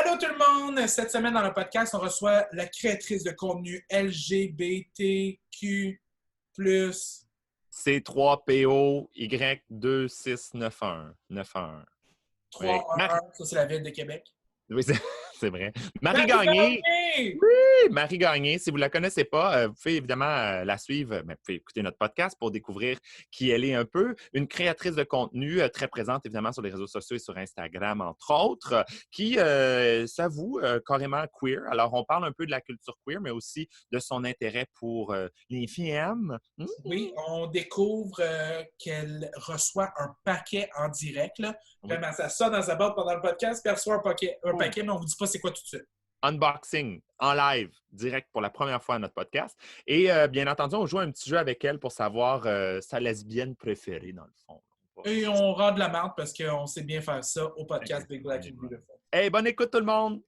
Allô tout le monde! Cette semaine dans le podcast, on reçoit la créatrice de contenu LGBTQ+. C3PO Y2691. 911. Oui. 311, ça c'est la ville de Québec. Oui, c'est vrai. Marie Marie Gagné. Gagné! Oui, Marie Gagné. Si vous ne la connaissez pas, vous pouvez évidemment la suivre, mais vous pouvez écouter notre podcast pour découvrir qui elle est un peu. Une créatrice de contenu très présente évidemment sur les réseaux sociaux et sur Instagram, entre autres, qui s'avoue carrément queer. Alors, on parle un peu de la culture queer, mais aussi de son intérêt pour les femmes. Oui, on découvre qu'elle reçoit un paquet en direct. Là. Vraiment, ça sonne dans sa boîte pendant le podcast, puis elle reçoit un paquet, mais on ne vous dit pas c'est quoi tout de suite. Unboxing en live, direct pour la première fois à notre podcast. Et bien entendu, on joue un petit jeu avec elle pour savoir sa lesbienne préférée, dans le fond. Et on rend de la marde parce qu'on sait bien faire ça au podcast Big Black and Beautiful. Hey, bonne écoute tout le monde!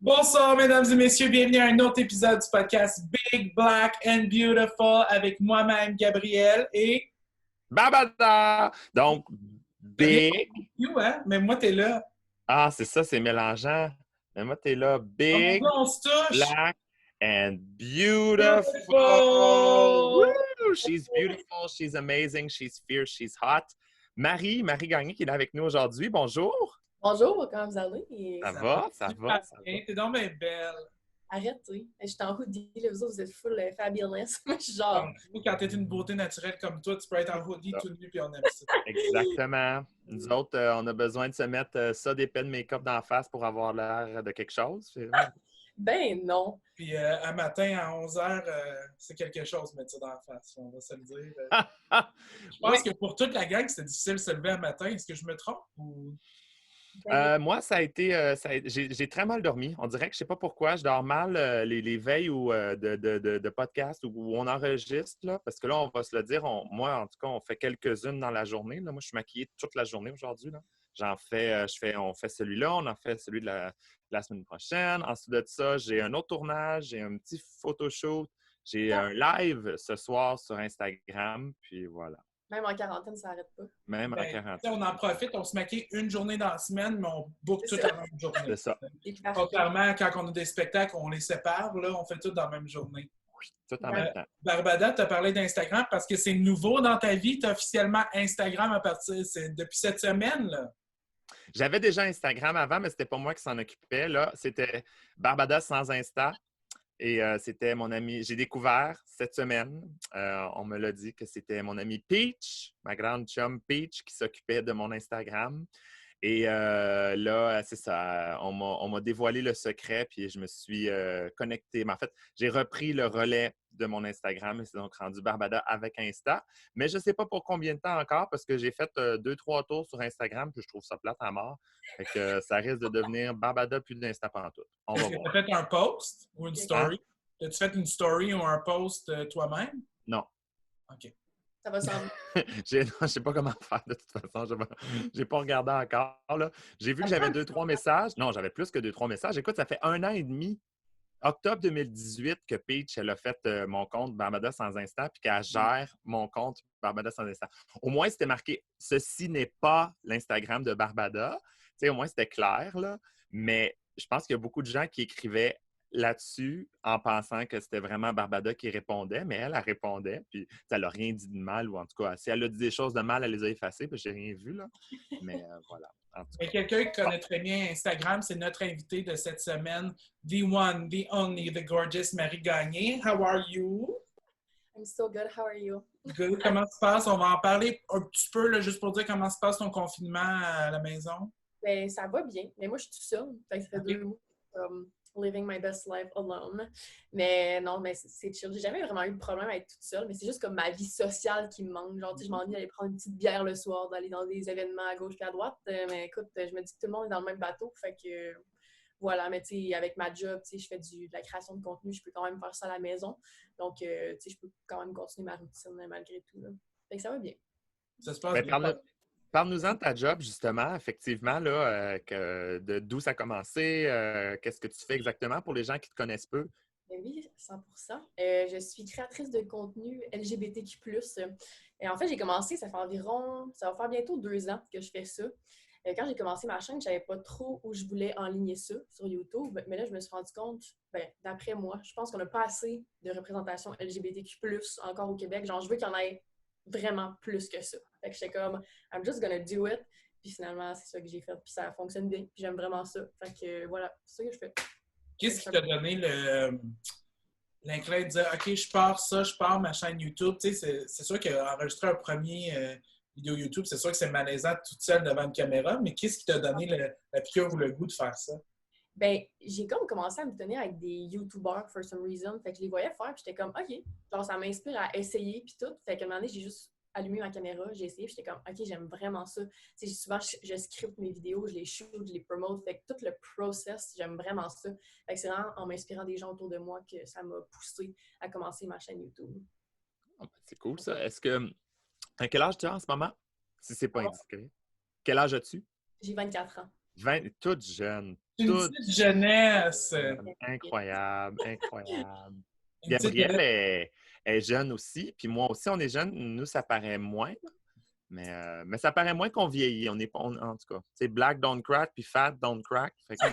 Bonsoir, mesdames et messieurs. Bienvenue à un autre épisode du podcast Big Black and Beautiful avec moi-même, Gabriel, et... Barbada! Donc, Big... Hein? Mais moi, t'es là. Ah, c'est ça, c'est mélangeant. Mais moi, t'es là. Big, on se touche. Black and Beautiful! Woo! She's beautiful, she's amazing, she's fierce, she's hot. Marie Gagné qui est là avec nous aujourd'hui. Bonjour! Bonjour, comment vous allez? Ça va. T'es donc bien belle. Arrêtez. Je suis en hoodie, là, vous autres, vous êtes full fabulous. Moi, je suis genre... Quand t'es une beauté naturelle comme toi, tu peux être en hoodie tout nu puis on aime ça. Exactement. Nous autres, on a besoin de se mettre ça d'épais de make-up d'en face pour avoir l'air de quelque chose. Ben non. Puis un matin à 11h, c'est quelque chose mettre ça dans la face, on va se le dire. Je pense que pour toute la gang, c'était difficile de se lever un matin. Est-ce que je me trompe ou... Moi, ça a été. J'ai très mal dormi. On dirait que je ne sais pas pourquoi. Je dors mal les veilles de podcast où on enregistre. Là, parce que là, on va se le dire. Moi, en tout cas, on fait quelques-unes dans la journée. Là. Moi, je suis maquillée toute la journée aujourd'hui. Là. On fait celui-là, on en fait celui de la semaine prochaine. Ensuite de ça, j'ai un autre tournage, j'ai un petit photoshoot, j'ai un live ce soir sur Instagram. Puis voilà. Même en quarantaine, ça n'arrête pas. Même en quarantaine. On en profite, on se maquille une journée dans la semaine, mais on book tout la même journée. C'est ça. Contrairement, quand on a des spectacles, on les sépare, là, on fait tout dans la même journée. Oui, tout en même temps. Barbada, tu as parlé d'Instagram parce que c'est nouveau dans ta vie. Tu as officiellement Instagram depuis cette semaine, là. J'avais déjà Instagram avant, mais c'était pas moi qui s'en occupait. Là, c'était Barbada sans Insta. Et c'était mon ami, j'ai découvert cette semaine, on me l'a dit que c'était mon ami Peach, ma grande chum Peach, qui s'occupait de mon Instagram. Et là, c'est ça, on m'a dévoilé le secret, puis je me suis connecté. Mais en fait, j'ai repris le relais de mon Instagram et c'est donc rendu Barbada avec Insta. Mais je ne sais pas pour combien de temps encore, parce que j'ai fait 2-3 tours sur Instagram, puis je trouve ça plate à mort. Fait que ça risque de devenir Barbada plus d'Insta pantoute. On va voir. Est-ce que tu as fait un post ou une story? As-tu fait une story ou un post toi-même? Non. OK. Ça va sembler. Je ne sais pas comment faire de toute façon. Je n'ai pas regardé encore. Là. J'ai vu que j'avais 2-3 messages. Non, j'avais plus que 2-3 messages. Écoute, ça fait 1 an et demi, octobre 2018, que Peach elle a fait mon compte Barbada sans Insta puis qu'elle gère mon compte Barbada sans Insta. Au moins, c'était marqué « Ceci n'est pas l'Instagram de Barbada ». Tu sais, au moins, c'était clair. Là. Mais je pense qu'il y a beaucoup de gens qui écrivaient là-dessus en pensant que c'était vraiment Barbada qui répondait, mais elle répondait, puis elle n'a rien dit de mal, ou en tout cas, si elle a dit des choses de mal, elle les a effacées, puis j'ai rien vu, là. Mais voilà. Mais quelqu'un qui connaît très bien Instagram, c'est notre invité de cette semaine, the one, the only, the gorgeous Marie Gagné. How are you? I'm so good. How are you? Good. Comment se passe? On va en parler un petit peu, là, juste pour dire comment se passe ton confinement à la maison. Ben, ça va bien, mais moi, je suis toute seule. Ça fait 2 mois. Living my best life alone. Mais non, mais c'est chill. J'ai jamais vraiment eu de problème à être toute seule, mais c'est juste comme ma vie sociale qui me manque. Genre, tu sais, je m'ennuie d'aller prendre une petite bière le soir, d'aller dans des événements à gauche et à droite. Mais écoute, je me dis que tout le monde est dans le même bateau. Fait que voilà, mais tu sais, avec ma job, tu sais, je fais de la création de contenu, je peux quand même faire ça à la maison. Donc, tu sais, je peux quand même continuer ma routine malgré tout. Là. Fait que ça va bien. Ça se passe bien. Parle-nous-en de ta job, justement, effectivement, là, d'où ça a commencé, qu'est-ce que tu fais exactement pour les gens qui te connaissent peu? Ben oui, 100%. Je suis créatrice de contenu LGBTQ+. Et en fait, j'ai commencé, ça va faire bientôt 2 ans que je fais ça. Quand j'ai commencé ma chaîne, je savais pas trop où je voulais enligner ça sur YouTube. Mais là, je me suis rendu compte, d'après moi, je pense qu'on n'a pas assez de représentation LGBTQ+, encore au Québec. Genre, je veux qu'il y en ait vraiment plus que ça. Fait que j'étais comme, I'm just gonna do it. Puis finalement, c'est ça que j'ai fait. Puis ça fonctionne bien. Puis j'aime vraiment ça. Fait que voilà, c'est ça que je fais. Qu'est-ce qui t'a donné l'inclin de dire OK, je pars ma chaîne YouTube? Tu sais, c'est sûr qu'enregistrer un premier vidéo YouTube, c'est sûr que c'est malaisant toute seule devant une caméra, mais qu'est-ce qui t'a donné la piqûre ou le goût de faire ça? Ben, j'ai comme commencé à me tenir avec des YouTubers for some reason. Fait que je les voyais faire, puis j'étais comme, OK. Genre, ça m'inspire à essayer, puis tout. Fait qu'à un moment donné, j'ai juste allumé ma caméra, j'ai essayé, puis j'étais comme, OK, j'aime vraiment ça. Tu sais, souvent, je scripte mes vidéos, je les shoot, je les promote. Fait que tout le process, j'aime vraiment ça. Fait que c'est vraiment en m'inspirant des gens autour de moi que ça m'a poussé à commencer ma chaîne YouTube. Oh, ben, c'est cool, ça. À quel âge tu as en ce moment? Si c'est pas indiscret. Quel âge as-tu? J'ai 24 ans. Toute jeune. Une petite jeunesse. Incroyable, incroyable. Une petite Gabrielle est jeune aussi, puis moi aussi, on est jeune. Nous, ça paraît moins, mais ça paraît moins qu'on vieillit. En tout cas, c'est black don't crack, puis fat don't crack. Fait que,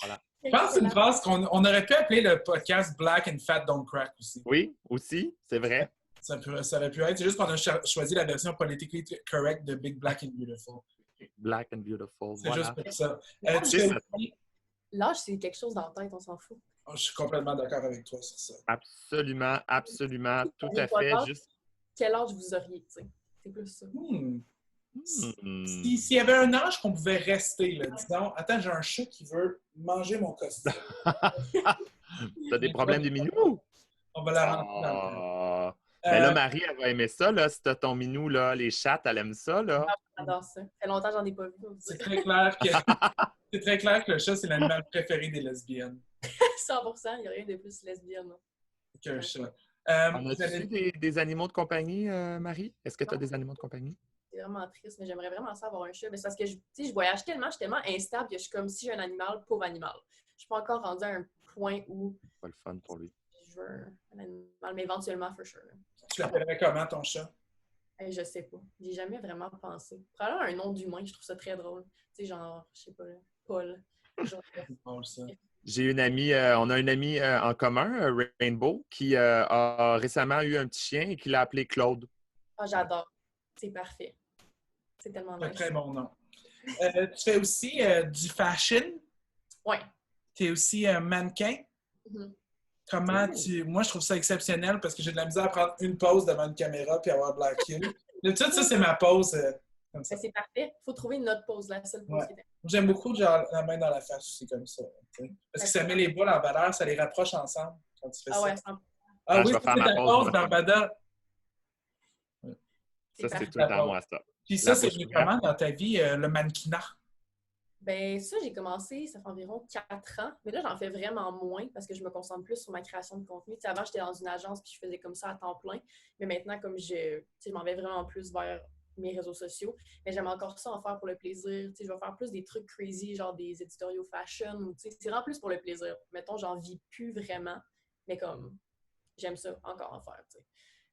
voilà. Je pense que c'est une phrase qu'on aurait pu appeler le podcast Black and Fat Don't Crack aussi. Oui, aussi, c'est vrai. Ça aurait pu être. C'est juste qu'on a choisi la version politically correct de Big Black and Beautiful. Black and Beautiful. C'est voilà. juste pour ça. L'âge, c'est quelque chose dans la tête, on s'en fout. Je suis complètement d'accord avec toi sur ça. Absolument, absolument, tout à fait. Quel âge vous auriez, tu sais? C'est plus ça. S'il y avait un âge qu'on pouvait rester, là, disons, attends, j'ai un chat qui veut manger mon costume. T'as des problèmes de minou? On va la rentrer dans le mais là, Marie, elle va aimer ça, là. Si t'as ton minou, là, les chattes, elle aime ça, là. J'adore ça. Ça fait longtemps que j'en ai pas vu. C'est très clair que le chat, c'est l'animal préféré des lesbiennes. 100%, il n'y a rien de plus lesbienne. Qu'un chat. As-tu des animaux de compagnie, Marie? Est-ce que tu as des animaux de compagnie? C'est vraiment triste, mais j'aimerais vraiment ça avoir un chat. Mais c'est parce que je voyage tellement, je suis tellement instable que je suis comme si j'ai un animal, pauvre animal. Je suis pas encore rendue à un point où. C'est pas le fun pour lui. Je veux un animal, mais éventuellement, for sure. Tu l'appellerais comment, ton chat? Je sais pas. J'ai jamais vraiment pensé. Probablement un nom d'humain, je trouve ça très drôle. Tu sais, genre, je sais pas, Paul. Genre, j'ai une amie, on a une amie en commun, Rainbow, qui a récemment eu un petit chien et qui l'a appelé Claude. Ah, j'adore. C'est parfait. C'est tellement nice. Un très bon nom. Tu fais aussi du fashion? Oui. Tu es aussi mannequin? Comment Moi, je trouve ça exceptionnel parce que j'ai de la misère à prendre une pause devant une caméra puis avoir Black Hill. Tout ça, c'est ma pause. Comme ça. C'est parfait. Il faut trouver une autre pause, la seule pause qui est. J'aime beaucoup genre, la main dans la face aussi, comme ça. T'sais. Parce que ça met les boules en valeur, ça les rapproche ensemble quand tu fais ça. Ouais, oui, je vais faire ma pause, Barbada. Ça, c'est tout dans moi, ça. Puis ça, c'est comment dans ta vie, le mannequinat? Ben ça, j'ai commencé, ça fait environ 4 ans. Mais là, j'en fais vraiment moins parce que je me concentre plus sur ma création de contenu. T'sais, avant, j'étais dans une agence puis je faisais comme ça à temps plein. Mais maintenant, comme je m'en vais vraiment plus vers mes réseaux sociaux. Mais j'aime encore ça en faire pour le plaisir. Je vais faire plus des trucs crazy, genre des éditoriaux fashion. C'est vraiment plus pour le plaisir. Mettons, j'en vis plus vraiment. Mais comme, j'aime ça encore en faire. T'sais.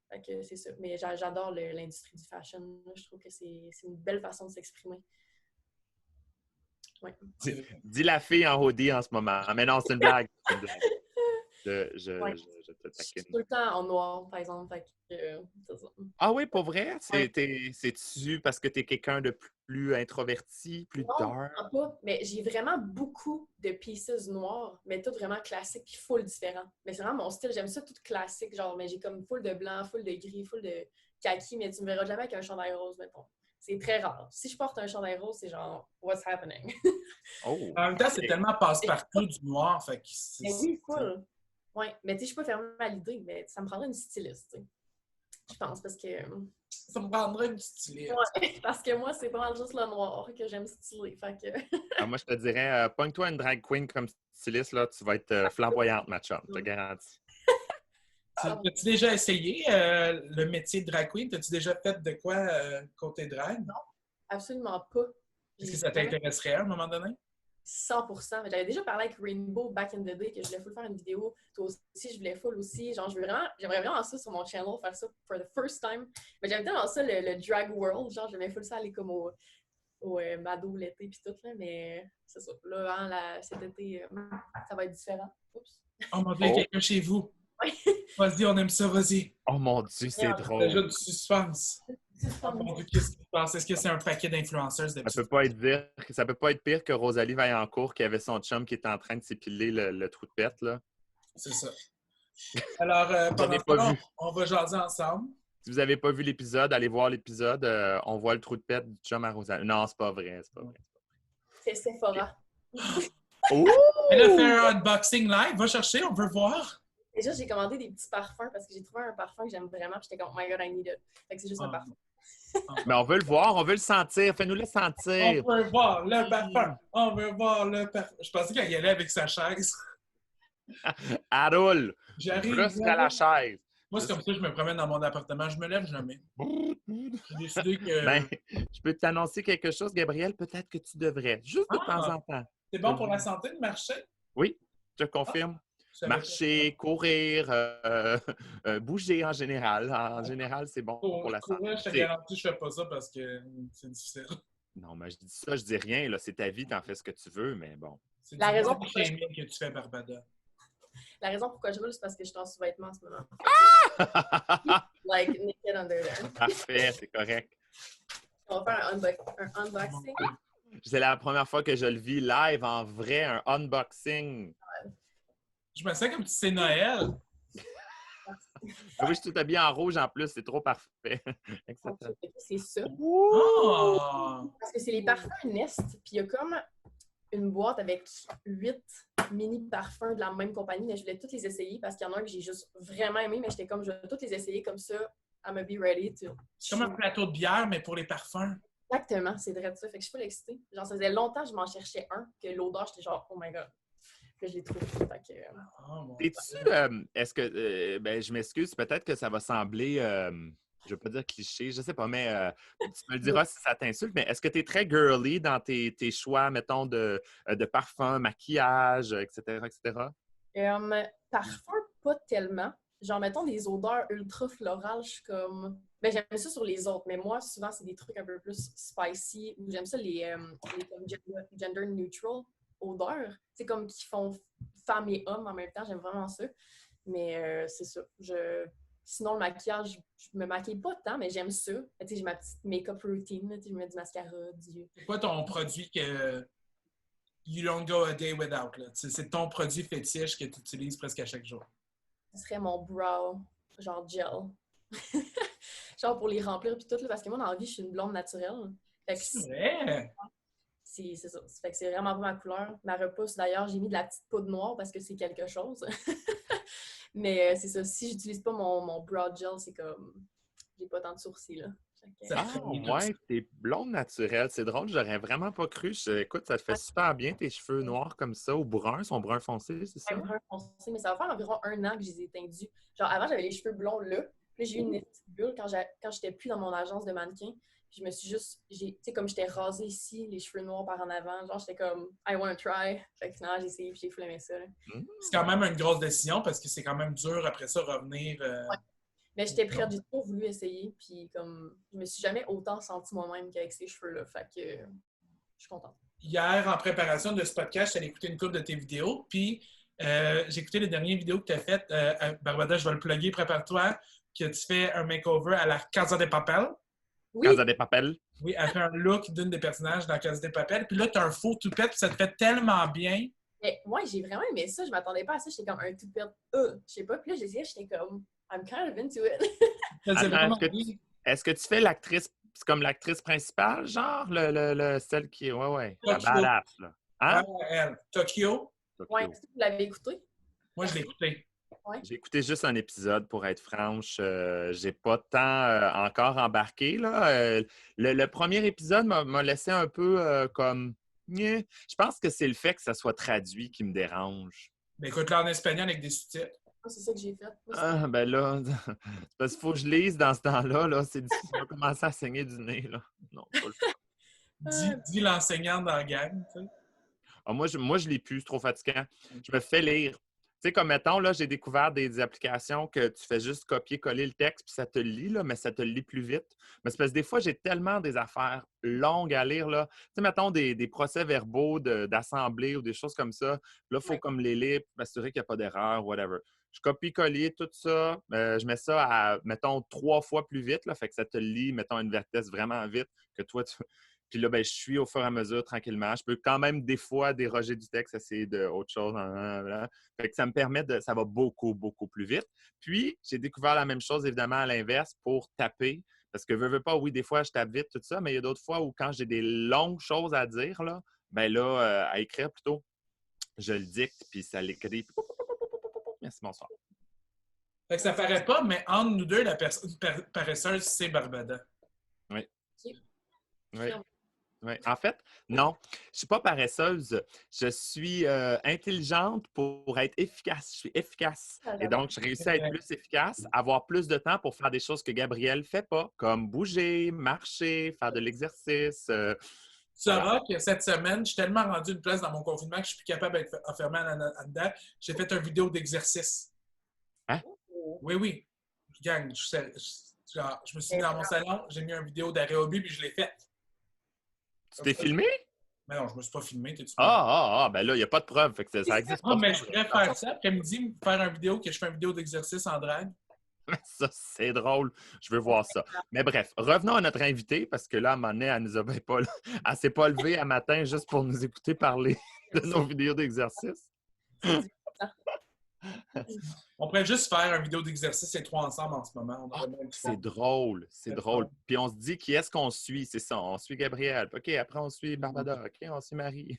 Fait que c'est ça. Mais j'adore l'industrie du fashion. Je trouve que c'est une belle façon de s'exprimer. Ouais. Dis la fille en hoodie en ce moment. Mais non, c'est une blague. Je te taquine. Je suis tout le temps en noir, par exemple. Fait que, c'est ça. Ah oui, pour vrai? C'est-tu parce que tu es quelqu'un de plus introverti, plus dark? Non, pas. Mais j'ai vraiment beaucoup de pieces noires, mais tout vraiment classique puis full différent. Mais c'est vraiment mon style. J'aime ça tout classique, genre, mais j'ai comme full de blanc, full de gris, full de kaki, mais tu me verras jamais avec un chandail rose, mettons. C'est très rare. Si je porte un chandail rose, c'est genre « What's happening? » En même temps, c'est tellement passe-partout du noir. Fait que mais oui, cool. Oui, mais tu sais, je suis pas fermée à l'idée, mais ça me prendrait une styliste, tu sais. Je pense, parce que... Ça me prendrait une styliste. Ouais, parce que moi, c'est pas mal juste le noir que j'aime styler, fait que... Moi, je te dirais, pogne-toi une drag queen comme styliste, là, tu vas être flamboyante, ma chum, je te garantis. As-tu déjà essayé le métier de drag queen? As-tu déjà fait de quoi côté drag? Non. Absolument pas. Est-ce que ça t'intéresserait à un moment donné? 100%. Mais j'avais déjà parlé avec Rainbow back in the day que je voulais full faire une vidéo. Toi aussi, je voulais full aussi. Genre, j'aimerais vraiment ça sur mon channel, faire ça for the first time. Mais j'aime tellement ça, le drag world. Genre, j'aimais full ça aller comme au Mado l'été puis tout, là. Mais c'est ça. Là, hein, cet été, ça va être différent. Oups. Oh mon Dieu, il y a quelqu'un chez vous. Vas-y, on aime ça, vas-y. Oh mon Dieu, c'est drôle. Déjà du suspense. Oh mon Dieu, qu'est-ce qui se passe? Est-ce que c'est un paquet d'influenceuses Ça peut pas être pire que Rosalie Vaillancourt qui avait son chum qui était en train de s'épiler le trou de pète, là. C'est ça. Alors, pendant ce temps, on va jaser ensemble. Si vous n'avez pas vu l'épisode, allez voir l'épisode. On voit le trou de pète du chum à Rosalie. Non, c'est pas vrai. C'est Sephora. Oh! Elle a fait un unboxing live. Va chercher, on veut voir. Déjà, j'ai commandé des petits parfums parce que j'ai trouvé un parfum que j'aime vraiment. Puis j'étais comme, oh my god, I need it. Fait que c'est juste un parfum. Mais on veut le voir, on veut le sentir. Fais-nous le sentir. On veut voir le parfum. On veut voir le parfum. Je pensais qu'elle y allait avec sa chaise. Aroule! J'arrive. Plus qu'à la chaise. Moi, c'est comme ça que je me promène dans mon appartement. Je me lève jamais. J'ai décidé que... Ben, je peux t'annoncer quelque chose, Gabriel. Peut-être que tu devrais. Juste de temps en temps. C'est bon pour la santé de marcher? Oui, je te confirme. Marcher, courir, bouger en général. En général, c'est bon pour la santé. Je te garantis, je ne fais pas ça parce que c'est difficile. Non, mais je dis ça, je dis rien. Là. C'est ta vie, t'en fais ce que tu veux, mais bon. C'est la raison pour que tu fais, Barbada. La raison pourquoi je roule, c'est parce que je suis en sous-vêtements en ce moment. Like, naked under there. Parfait, c'est correct. On va faire un unboxing. C'est la première fois que je le vis live, en vrai, un unboxing. Je me sens comme si c'est Noël. Oui, je suis tout habillé en rouge en plus, c'est trop parfait. Okay, c'est ça. Oh! Parce que c'est les parfums Nest, puis il y a comme une boîte avec 8 mini parfums de la même compagnie, mais je voulais toutes les essayer parce qu'il y en a un que j'ai juste vraiment aimé, mais j'étais comme, je vais toutes les essayer comme ça, I'm be ready to... C'est comme un plateau de bière, mais pour les parfums. Exactement, c'est vrai de ça. Fait que je suis pas excitée. Genre, ça faisait longtemps que je m'en cherchais un, que l'odeur, j'étais genre, oh my god. Que je l'ai trouvé. Fait que... est-ce que... ben, je m'excuse, peut-être que ça va sembler... je veux pas dire cliché, je sais pas, mais tu me le diras si ça t'insulte, mais est-ce que tu es très girly dans tes choix, mettons, de parfum, maquillage, etc., etc.? Parfum, pas tellement. Genre, mettons, des odeurs ultra florales, je suis comme... Ben, j'aime ça sur les autres, mais moi, souvent, c'est des trucs un peu plus spicy, ou j'aime ça les gender neutral odeurs. C'est comme qui font femme et homme en même temps, j'aime vraiment ça. Mais c'est ça. Sinon, le maquillage, je me maquille pas tant, mais j'aime ça. Tu sais, j'ai ma petite make-up routine. Je mets du mascara, C'est quoi ton produit que you don't go a day without? C'est ton produit fétiche que tu utilises presque à chaque jour? Ce serait mon brow, genre gel. Genre pour les remplir puis tout, là, parce que moi, dans la vie, je suis une blonde naturelle. C'est vrai? C'est ça. Fait que c'est vraiment pas ma couleur. Ma repousse, d'ailleurs, j'ai mis de la petite poudre noire parce que c'est quelque chose. Mais c'est ça. Si j'utilise pas mon brow gel, c'est comme... J'ai pas tant de sourcils, là. Ouais, t'es blonde naturelle. C'est drôle, j'aurais vraiment pas cru. Écoute, ça te fait super bien, tes cheveux noirs comme ça, ou bruns, sont brun foncé, c'est ça? Brun foncé, mais ça va faire environ 1 an que je les ai tendus. Genre, avant, j'avais les cheveux blonds là. Puis j'ai eu une petite bulle quand j'étais plus dans mon agence de mannequin. Puis je me suis juste... Tu sais, comme j'étais rasée ici, les cheveux noirs par en avant, genre, j'étais comme « I want to try ». Fait que finalement, j'ai essayé puis j'ai full aimé ça. C'est quand même une grosse décision parce que c'est quand même dur après ça revenir... Ouais. Mais j'étais prête, j'ai toujours voulu essayer, puis comme je me suis jamais autant sentie moi-même qu'avec ces cheveux-là, fait que je suis contente. Hier, en préparation de ce podcast, j'allais écouter une couple de tes vidéos, puis j'ai écouté les dernières vidéos que tu as faites. Barbada, je vais le plugger, prépare-toi, que tu fais un makeover à la Casa de Papel. Oui. Casa de Papel. Oui, elle fait un look d'une des personnages dans Casa de Papel, puis là, tu as un faux toupette, puis ça te fait tellement bien. Moi, j'ai vraiment aimé ça, je m'attendais pas à ça, j'étais comme un toupette, je sais pas, puis là, j'essayais, j'étais comme... I'm kind of into it. Est-ce que tu fais l'actrice, c'est comme l'actrice principale, genre, celle qui est, ouais, la badass, là? Hein? Elle. Tokyo. Ouais, est-ce que vous l'avez écouté? Moi, je l'ai écouté. Ouais. J'ai écouté juste un épisode, pour être franche. J'ai pas tant encore embarqué, là. Le premier épisode m'a laissé un peu comme... Je pense que c'est le fait que ça soit traduit qui me dérange. Mais écoute-le en espagnol avec des sous-titres. C'est ça que j'ai fait. Ben là, parce qu'il faut que je lise dans ce temps-là. Là, c'est difficile de commencer à saigner du nez. Là. Non, pas le Dis l'enseignante dans la gang, tu sais. Ah, moi, je lis plus, c'est trop fatigant. Je me fais lire. Tu sais, comme mettons, là, j'ai découvert des applications que tu fais juste copier-coller le texte puis ça te le lit, là, mais ça te le lit plus vite. Mais c'est parce que des fois, j'ai tellement des affaires longues à lire, là. Tu sais, mettons des procès-verbaux d'assemblée ou des choses comme ça. Là, il faut comme les lire pour m'assurer qu'il n'y a pas d'erreur, whatever. Je copie-coller tout ça. Je mets ça à, mettons, 3 fois plus vite, là, fait que ça te le lit, mettons, à une vitesse vraiment vite que toi, tu... Puis là, ben, je suis au fur et à mesure tranquillement. Je peux quand même des fois déroger du texte, essayer d'autre chose. Fait que ça me permet ça va beaucoup, beaucoup plus vite. Puis, j'ai découvert la même chose, évidemment, à l'inverse, pour taper. Parce que veux pas, oui, des fois, je tape vite, tout ça, mais il y a d'autres fois où quand j'ai des longues choses à dire, là, ben là, à écrire plutôt, je le dicte, puis ça l'écrit. Merci, bonsoir. Fait que ça paraît pas, mais entre nous deux, la personne paresseuse, c'est Barbada. Oui. Oui. Oui. En fait, non, je ne suis pas paresseuse. Je suis intelligente pour être efficace. Je suis efficace. Et donc, je réussis à être plus efficace, avoir plus de temps pour faire des choses que Gabrielle ne fait pas, comme bouger, marcher, faire de l'exercice. Tu sauras que cette semaine, je suis tellement rendu une place dans mon confinement que je suis plus capable d'être enfermé en dedans. J'ai fait une vidéo d'exercice. Hein? Oui, oui. Gang, je me suis mis dans mon salon, j'ai mis une vidéo d'aérobie puis je l'ai faite. Tu t'es filmé? Mais non, je me suis pas filmé. Ben là, il n'y a pas de preuve. Fait que ça existe pas. Mais je pourrais faire ça après-midi, faire une vidéo que je fais une vidéo d'exercice en drague. Ça, c'est drôle. Je veux voir ça. Mais bref, revenons à notre invitée, parce que là, à un moment donné, elle nous a bien pas... Elle s'est pas levée un matin juste pour nous écouter parler de nos vidéos d'exercice. On pourrait juste faire une vidéo d'exercice les trois ensemble en ce moment. C'est drôle, c'est drôle. Puis on se dit, qui est-ce qu'on suit? C'est ça, on suit Gabrielle. OK, après on suit Barbada. OK, on suit Marie.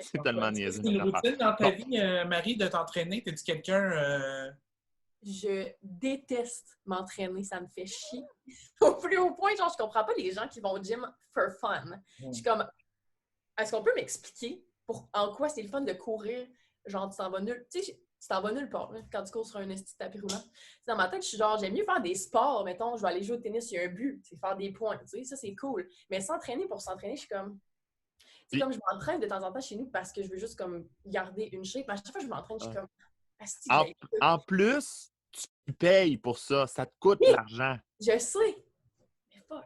C'est tellement niaiseux. C'est une routine dans ta vie, Marie, de t'entraîner? T'es-tu quelqu'un... Je déteste m'entraîner, ça me fait chier. Au plus haut point, genre, je comprends pas les gens qui vont au gym for fun. Je suis comme, est-ce qu'on peut m'expliquer en quoi c'est le fun de courir? Genre, tu t'en vas nulle, tu sais, tu t'en vas nulle part là, quand tu cours sur un esti de tapis roulant. Dans ma tête, je suis genre, j'aime mieux faire des sports, mettons, je vais aller jouer au tennis, il y a un but, c'est faire des points, tu sais, ça c'est cool. Mais s'entraîner pour s'entraîner, je suis comme... C'est comme je m'entraîne de temps en temps chez nous parce que je veux juste comme garder une shape. Mais à chaque fois que je m'entraîne, je suis comme... En plus, tu payes pour ça. Ça te coûte l'argent. Je sais. Mais fuck.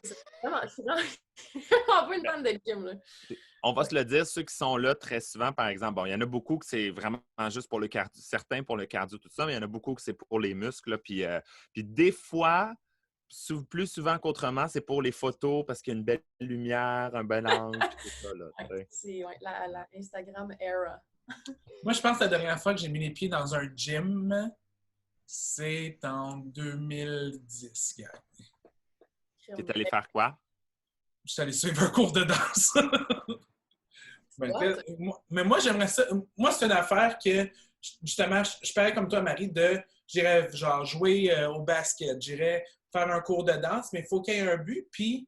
C'est vraiment pas une fan de gym, là. On va se le dire, ceux qui sont là très souvent, par exemple, bon, il y en a beaucoup que c'est vraiment juste pour le cardio, certains pour le cardio, tout ça, mais il y en a beaucoup que c'est pour les muscles. Là, puis des fois, plus souvent qu'autrement, c'est pour les photos parce qu'il y a une belle lumière, un bel angle, tout ça. Là, c'est la Instagram era. Moi, je pense que la dernière fois que j'ai mis les pieds dans un gym, c'est en 2010, gars. T'es allé faire quoi? Je suis allé suivre un cours de danse. Mais moi, j'aimerais ça. Moi, c'est une affaire que, justement, je parais comme toi, Marie, j'irais genre jouer au basket, j'irais faire un cours de danse, mais il faut qu'il y ait un but. Puis,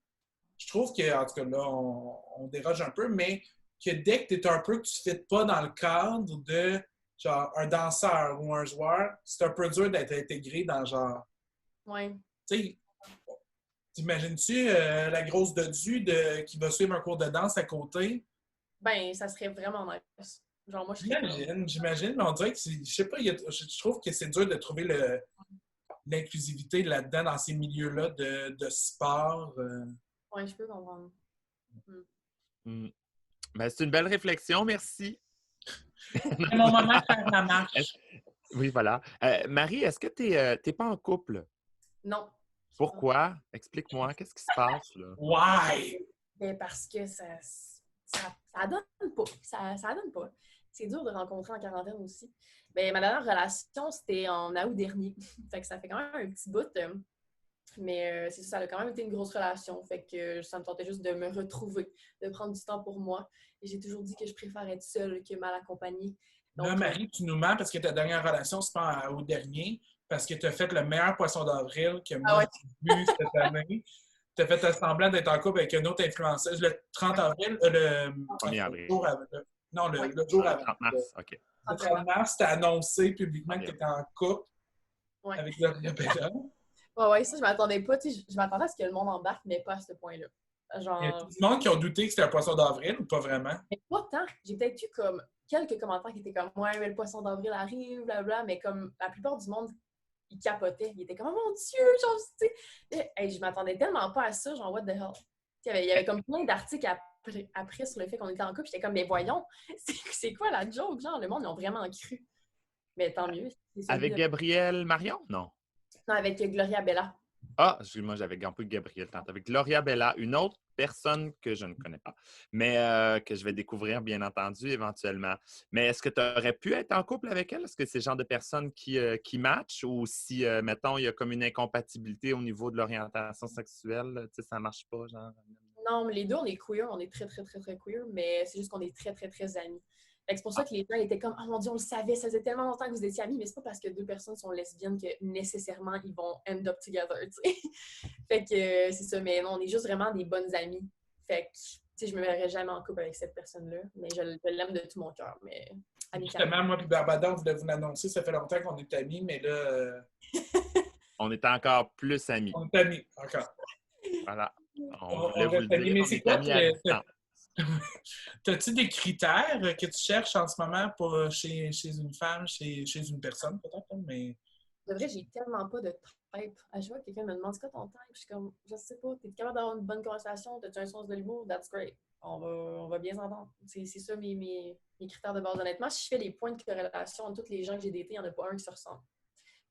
je trouve que, en tout cas, là, on déroge un peu, mais que dès que tu es un peu, que tu ne fites pas dans le cadre de genre un danseur ou un joueur, c'est un peu dur d'être intégré dans genre. Ouais. Tu sais, t'imagines-tu la grosse dodue qui va suivre un cours de danse à côté? Ben, ça serait vraiment nice. Genre, moi, J'imagine, mais on dirait que je sais pas, je trouve que c'est dur de trouver l'inclusivité là-dedans, dans ces milieux-là de sport. Oui, je peux comprendre. Ben, c'est une belle réflexion, merci. C'est mon moment de faire ma marche. Oui, voilà. Marie, est-ce que tu n'es pas en couple? Non. Pourquoi? Explique-moi, qu'est-ce qui se passe, là? Why? Ben, parce que ça donne pas. Ça donne pas. C'est dur de rencontrer en quarantaine aussi. Ben, ma dernière relation, c'était en août dernier. Fait que ça fait quand même un petit bout. Mais c'est ça a quand même été une grosse relation. Fait que ça me tentait juste de me retrouver, de prendre du temps pour moi. Et j'ai toujours dit que je préfère être seule que mal accompagnée. Donc, là, Marie, tu nous mens parce que ta dernière relation, c'est pas au dernier, parce que tu as fait le meilleur poisson d'avril que moi j'ai vu cette année. Tu as fait semblant d'être en couple avec une autre influenceuse le 30 avril, le 1er avril. Jour avant, le jour avant. Le 30 mars, OK. Le 30 mars, tu as annoncé publiquement que tu étais en couple avec Gloria Bella. Ouais, ça, je m'attendais pas. Je m'attendais à ce que le monde embarque, mais pas à ce point-là. Il y a Genre, du monde qui ont douté que c'était un poisson d'avril ou pas vraiment? mais pas tant. J'ai peut-être eu comme quelques commentaires qui étaient comme ouais, mais le poisson d'avril arrive, blablabla, mais comme la plupart du monde, ils capotaient. Ils étaient comme oh mon Dieu, genre, tu sais. Hey, je m'attendais tellement pas à ça, genre what the hell. Il y avait comme plein d'articles après sur le fait qu'on était en couple. J'étais comme mais voyons, c'est quoi la joke? Genre, le monde, ils ont vraiment cru. Mais tant mieux. C'est celui Avec de... Gabriel Marion? Non. Non, avec Gloria Bella. Ah, moi, j'avais un peu Gabriel tantôt. Avec Gloria Bella, une autre personne que je ne connais pas, mais que je vais découvrir, bien entendu, éventuellement. Mais est-ce que tu aurais pu être en couple avec elle? Est-ce que c'est le genre de personne qui match ou si, mettons, il y a comme une incompatibilité au niveau de l'orientation sexuelle, tu sais, ça marche pas, genre? Non, mais les deux, on est queer. On est très, très, très, très queer, mais c'est juste qu'on est très, très, très amis. Fait que c'est pour ça que les gens étaient comme « Oh mon Dieu, on le savait, ça faisait tellement longtemps que vous étiez amis, mais c'est pas parce que deux personnes sont lesbiennes que nécessairement ils vont end up together, tu sais. » Fait que c'est ça, mais non, on est juste vraiment des bonnes amies. Fait que, tu sais, je me verrais jamais en couple avec cette personne-là, mais je l'aime de tout mon cœur, mais amicalement. Justement, moi et Barbada, on voulait vous l'annoncer. Ça fait longtemps qu'on est amis, mais là, On est encore plus amis. on est amis encore. Voilà. On On voulait vous le reste amis. dire, Mais on c'est est quoi? amis à distance. As-tu des critères que tu cherches en ce moment pour chez une femme, chez une personne peut-être, hein, mais De vrai, j'ai tellement pas de type. À chaque fois que quelqu'un me demande c'est quoi ton type, je suis comme, je sais pas, t'es capable d'avoir une bonne conversation, t'as-tu un sens de l'humour, that's great. On va bien s'entendre. C'est ça mes critères de base. Honnêtement, si je fais les points de corrélation entre tous les gens que j'ai datés, il n'y en a pas un qui se ressemble.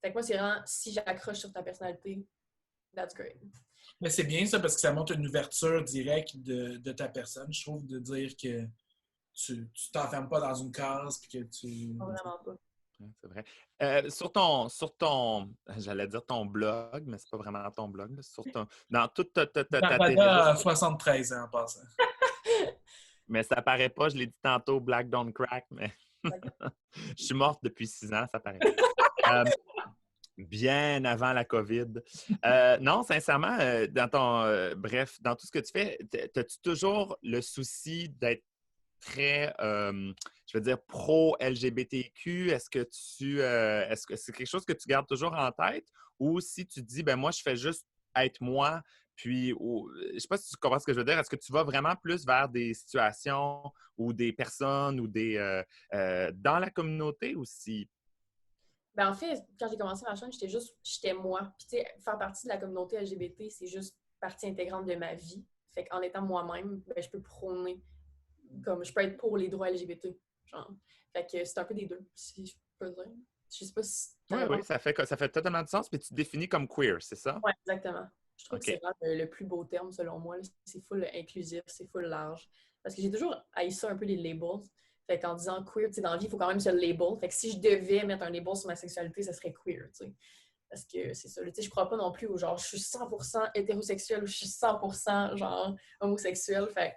Fait que moi, c'est vraiment, si j'accroche sur ta personnalité, that's great. mais c'est bien ça parce que ça montre une ouverture directe de ta personne, je trouve, de dire que tu t'enfermes pas dans une case puis que tu. Pas vraiment pas. Ouais, c'est vrai. J'allais dire ton blog, mais c'est pas vraiment ton blog. Là, dans toute tes réseaux Barbada a sociaux. 73 ans en passant. Mais ça paraît pas, je l'ai dit tantôt, Black Don't Crack, mais je suis morte depuis 6 ans, ça paraît pas. Bien avant la COVID. Non, sincèrement, bref, dans tout ce que tu fais, as-tu toujours le souci d'être très, je veux dire, pro-LGBTQ? Est-ce que c'est quelque chose que tu gardes toujours en tête? Ou si tu dis, ben moi, je fais juste être moi, puis, je sais pas si tu comprends ce que je veux dire, est-ce que tu vas vraiment plus vers des situations ou des personnes ou dans la communauté ou si... Ben, en fait, quand j'ai commencé ma chaîne, j'étais moi. Puis, tu sais, faire partie de la communauté LGBT, c'est juste partie intégrante de ma vie. Fait qu'en étant moi-même, ben, je peux prôner, comme je peux être pour les droits LGBT. Genre. Fait que c'est un peu des deux, si je peux dire. Je sais pas si Oui, oui, ça fait totalement du sens, puis tu te définis comme queer, c'est ça? Ouais, exactement. Je trouve que OK. c'est vraiment le plus beau terme, selon moi. Là. C'est full inclusif, c'est full large. Parce que j'ai toujours haï ça un peu les labels. Fait qu'en disant queer, tu sais, dans la vie, il faut quand même se label. Fait que si je devais mettre un label sur ma sexualité, ça serait queer, tu sais. Parce que c'est ça. Tu sais, je crois pas non plus au genre, je suis 100% hétérosexuel ou je suis 100% genre homosexuel. Fait que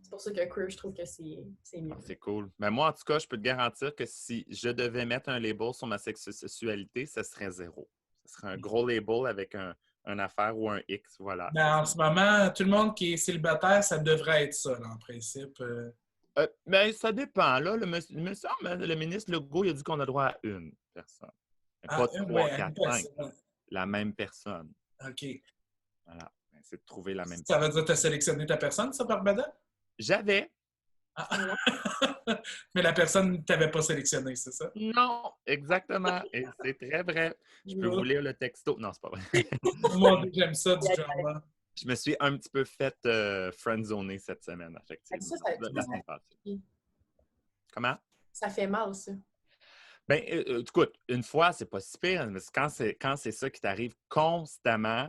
c'est pour ça que queer, je trouve que c'est mieux. Ah, c'est cool. Mais moi, en tout cas, je peux te garantir que si je devais mettre un label sur ma sexualité, ce serait 0. Ce serait un gros label avec un affaire ou un X, voilà. Ben, en ce moment, tout le monde qui est célibataire, ça devrait être ça, là, en principe. Mais ça dépend. Là, le ministre Legault, il a dit qu'on a droit à une personne. Mais pas trois, Ouais, une quatre, cinq. personne. La même personne. OK. Voilà. C'est de trouver la même Ça personne. veut dire que tu as sélectionné ta personne, ça, Barbada? J'avais. Ah. Mais la personne ne t'avait pas sélectionné, c'est ça? Non, exactement. Et c'est très vrai. Je peux vous lire le texto. Non, c'est pas vrai. Moi, j'aime ça, du drama. Je me suis un petit peu fait friendzoner cette semaine, effectivement. La semaine passée. Comment? Ça fait mal, ça. Bien, écoute, une fois, c'est pas si pire, mais quand c'est ça qui t'arrive constamment,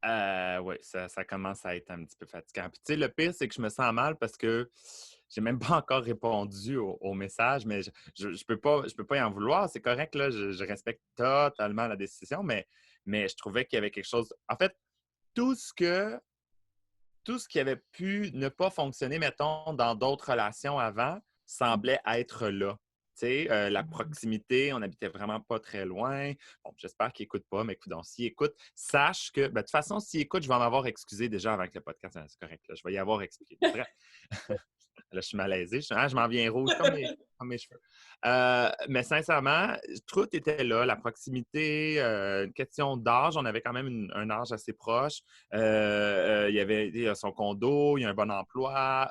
oui, ça commence à être un petit peu fatigant. Puis, tu sais, le pire, c'est que je me sens mal parce que j'ai même pas encore répondu au message, mais je peux pas y en vouloir. C'est correct, là, je respecte totalement la décision, mais je trouvais qu'il y avait quelque chose. En fait, tout ce qui avait pu ne pas fonctionner, mettons, dans d'autres relations avant, semblait être là. Tu sais, la proximité, on n'habitait vraiment pas très loin. Bon, j'espère qu'il n'écoute pas, mais écoute, s'il écoute, sache que, de toute façon, s'il écoute, je vais m'avoir excusé déjà avant que le podcast, c'est correct, là, je vais y avoir expliqué. Bref. Là, je suis malaisée. Je m'en viens rouge comme mes cheveux. Mais sincèrement, tout était là. La proximité, une question d'âge. On avait quand même un âge assez proche. Il y avait son condo, il y a un bon emploi.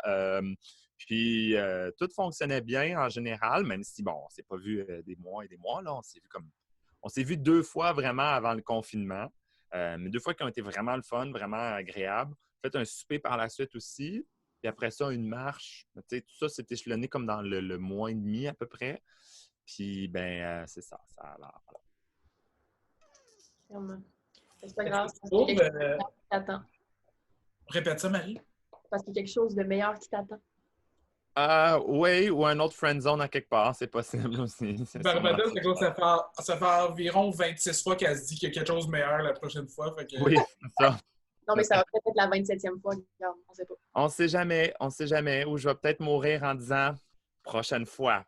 Puis, tout fonctionnait bien en général, même si, bon, on ne s'est pas vu des mois et des mois. Là, on s'est vu 2 fois vraiment avant le confinement. Mais 2 fois qui ont été vraiment le fun, vraiment agréables. Fait un souper par la suite aussi. Puis après ça, une marche. Tu sais, tout ça, c'était échelonné comme dans le mois et demi à peu près. Puis, c'est ça. Ça a l'air. Vraiment. C'est pas grave. Est-ce Parce que tu qu'il y a trouves, quelque chose de meilleur qui t'attend. répète ça, Marie. Parce qu'il y a quelque chose de meilleur qui t'attend. Oui, ou un autre friend zone à quelque part, c'est possible aussi. Barbada, c'est quoi, ça fait environ 26 fois qu'elle se dit qu'il y a quelque chose de meilleur la prochaine fois. Fait que... Oui, c'est ça. Non, mais ça va peut-être être la 27e fois. Regarde, on sait pas. On sait jamais. Ou je vais peut-être mourir en disant prochaine fois.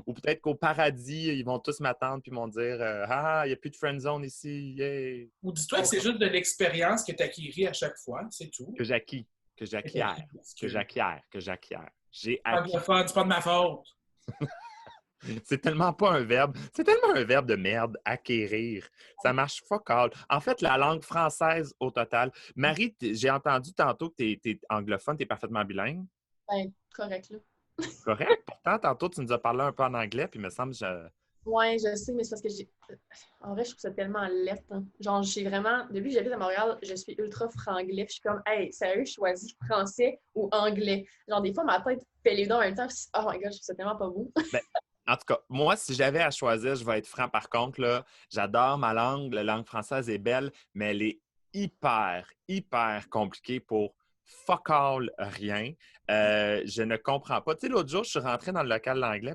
Ou peut-être qu'au paradis, ils vont tous m'attendre puis vont dire ah, il n'y a plus de friend zone ici. Yay! Ou dis-toi que c'est juste de l'expérience que tu acquéris à chaque fois, c'est tout. Que j'acquiers. J'ai acquis. Anglophone, c'est pas de ma faute. C'est tellement pas un verbe. C'est tellement un verbe de merde, acquérir. Ça marche fuck all. En fait, la langue française au total. Marie, j'ai entendu tantôt que tu es anglophone, tu es parfaitement bilingue. Ben, correct, là. Correct. Pourtant, tantôt, tu nous as parlé un peu en anglais, puis il me semble que Ouais, je sais, mais c'est parce que en vrai, je trouve ça tellement lettre. Hein. Genre, j'ai vraiment. Depuis que j'habite à Montréal, je suis ultra franglais. Je suis comme, hey, sérieux, je choisis français ou anglais. Genre, des fois, ma tête fait les deux en même temps. Oh my god, je trouve ça tellement pas beau. Ben, en tout cas, moi, si j'avais à choisir, je vais être franc par contre, là, j'adore ma langue. La langue française est belle, mais elle est hyper compliquée pour fuck all rien. Je ne comprends pas. Tu sais, l'autre jour, je suis rentré dans le local d'anglais,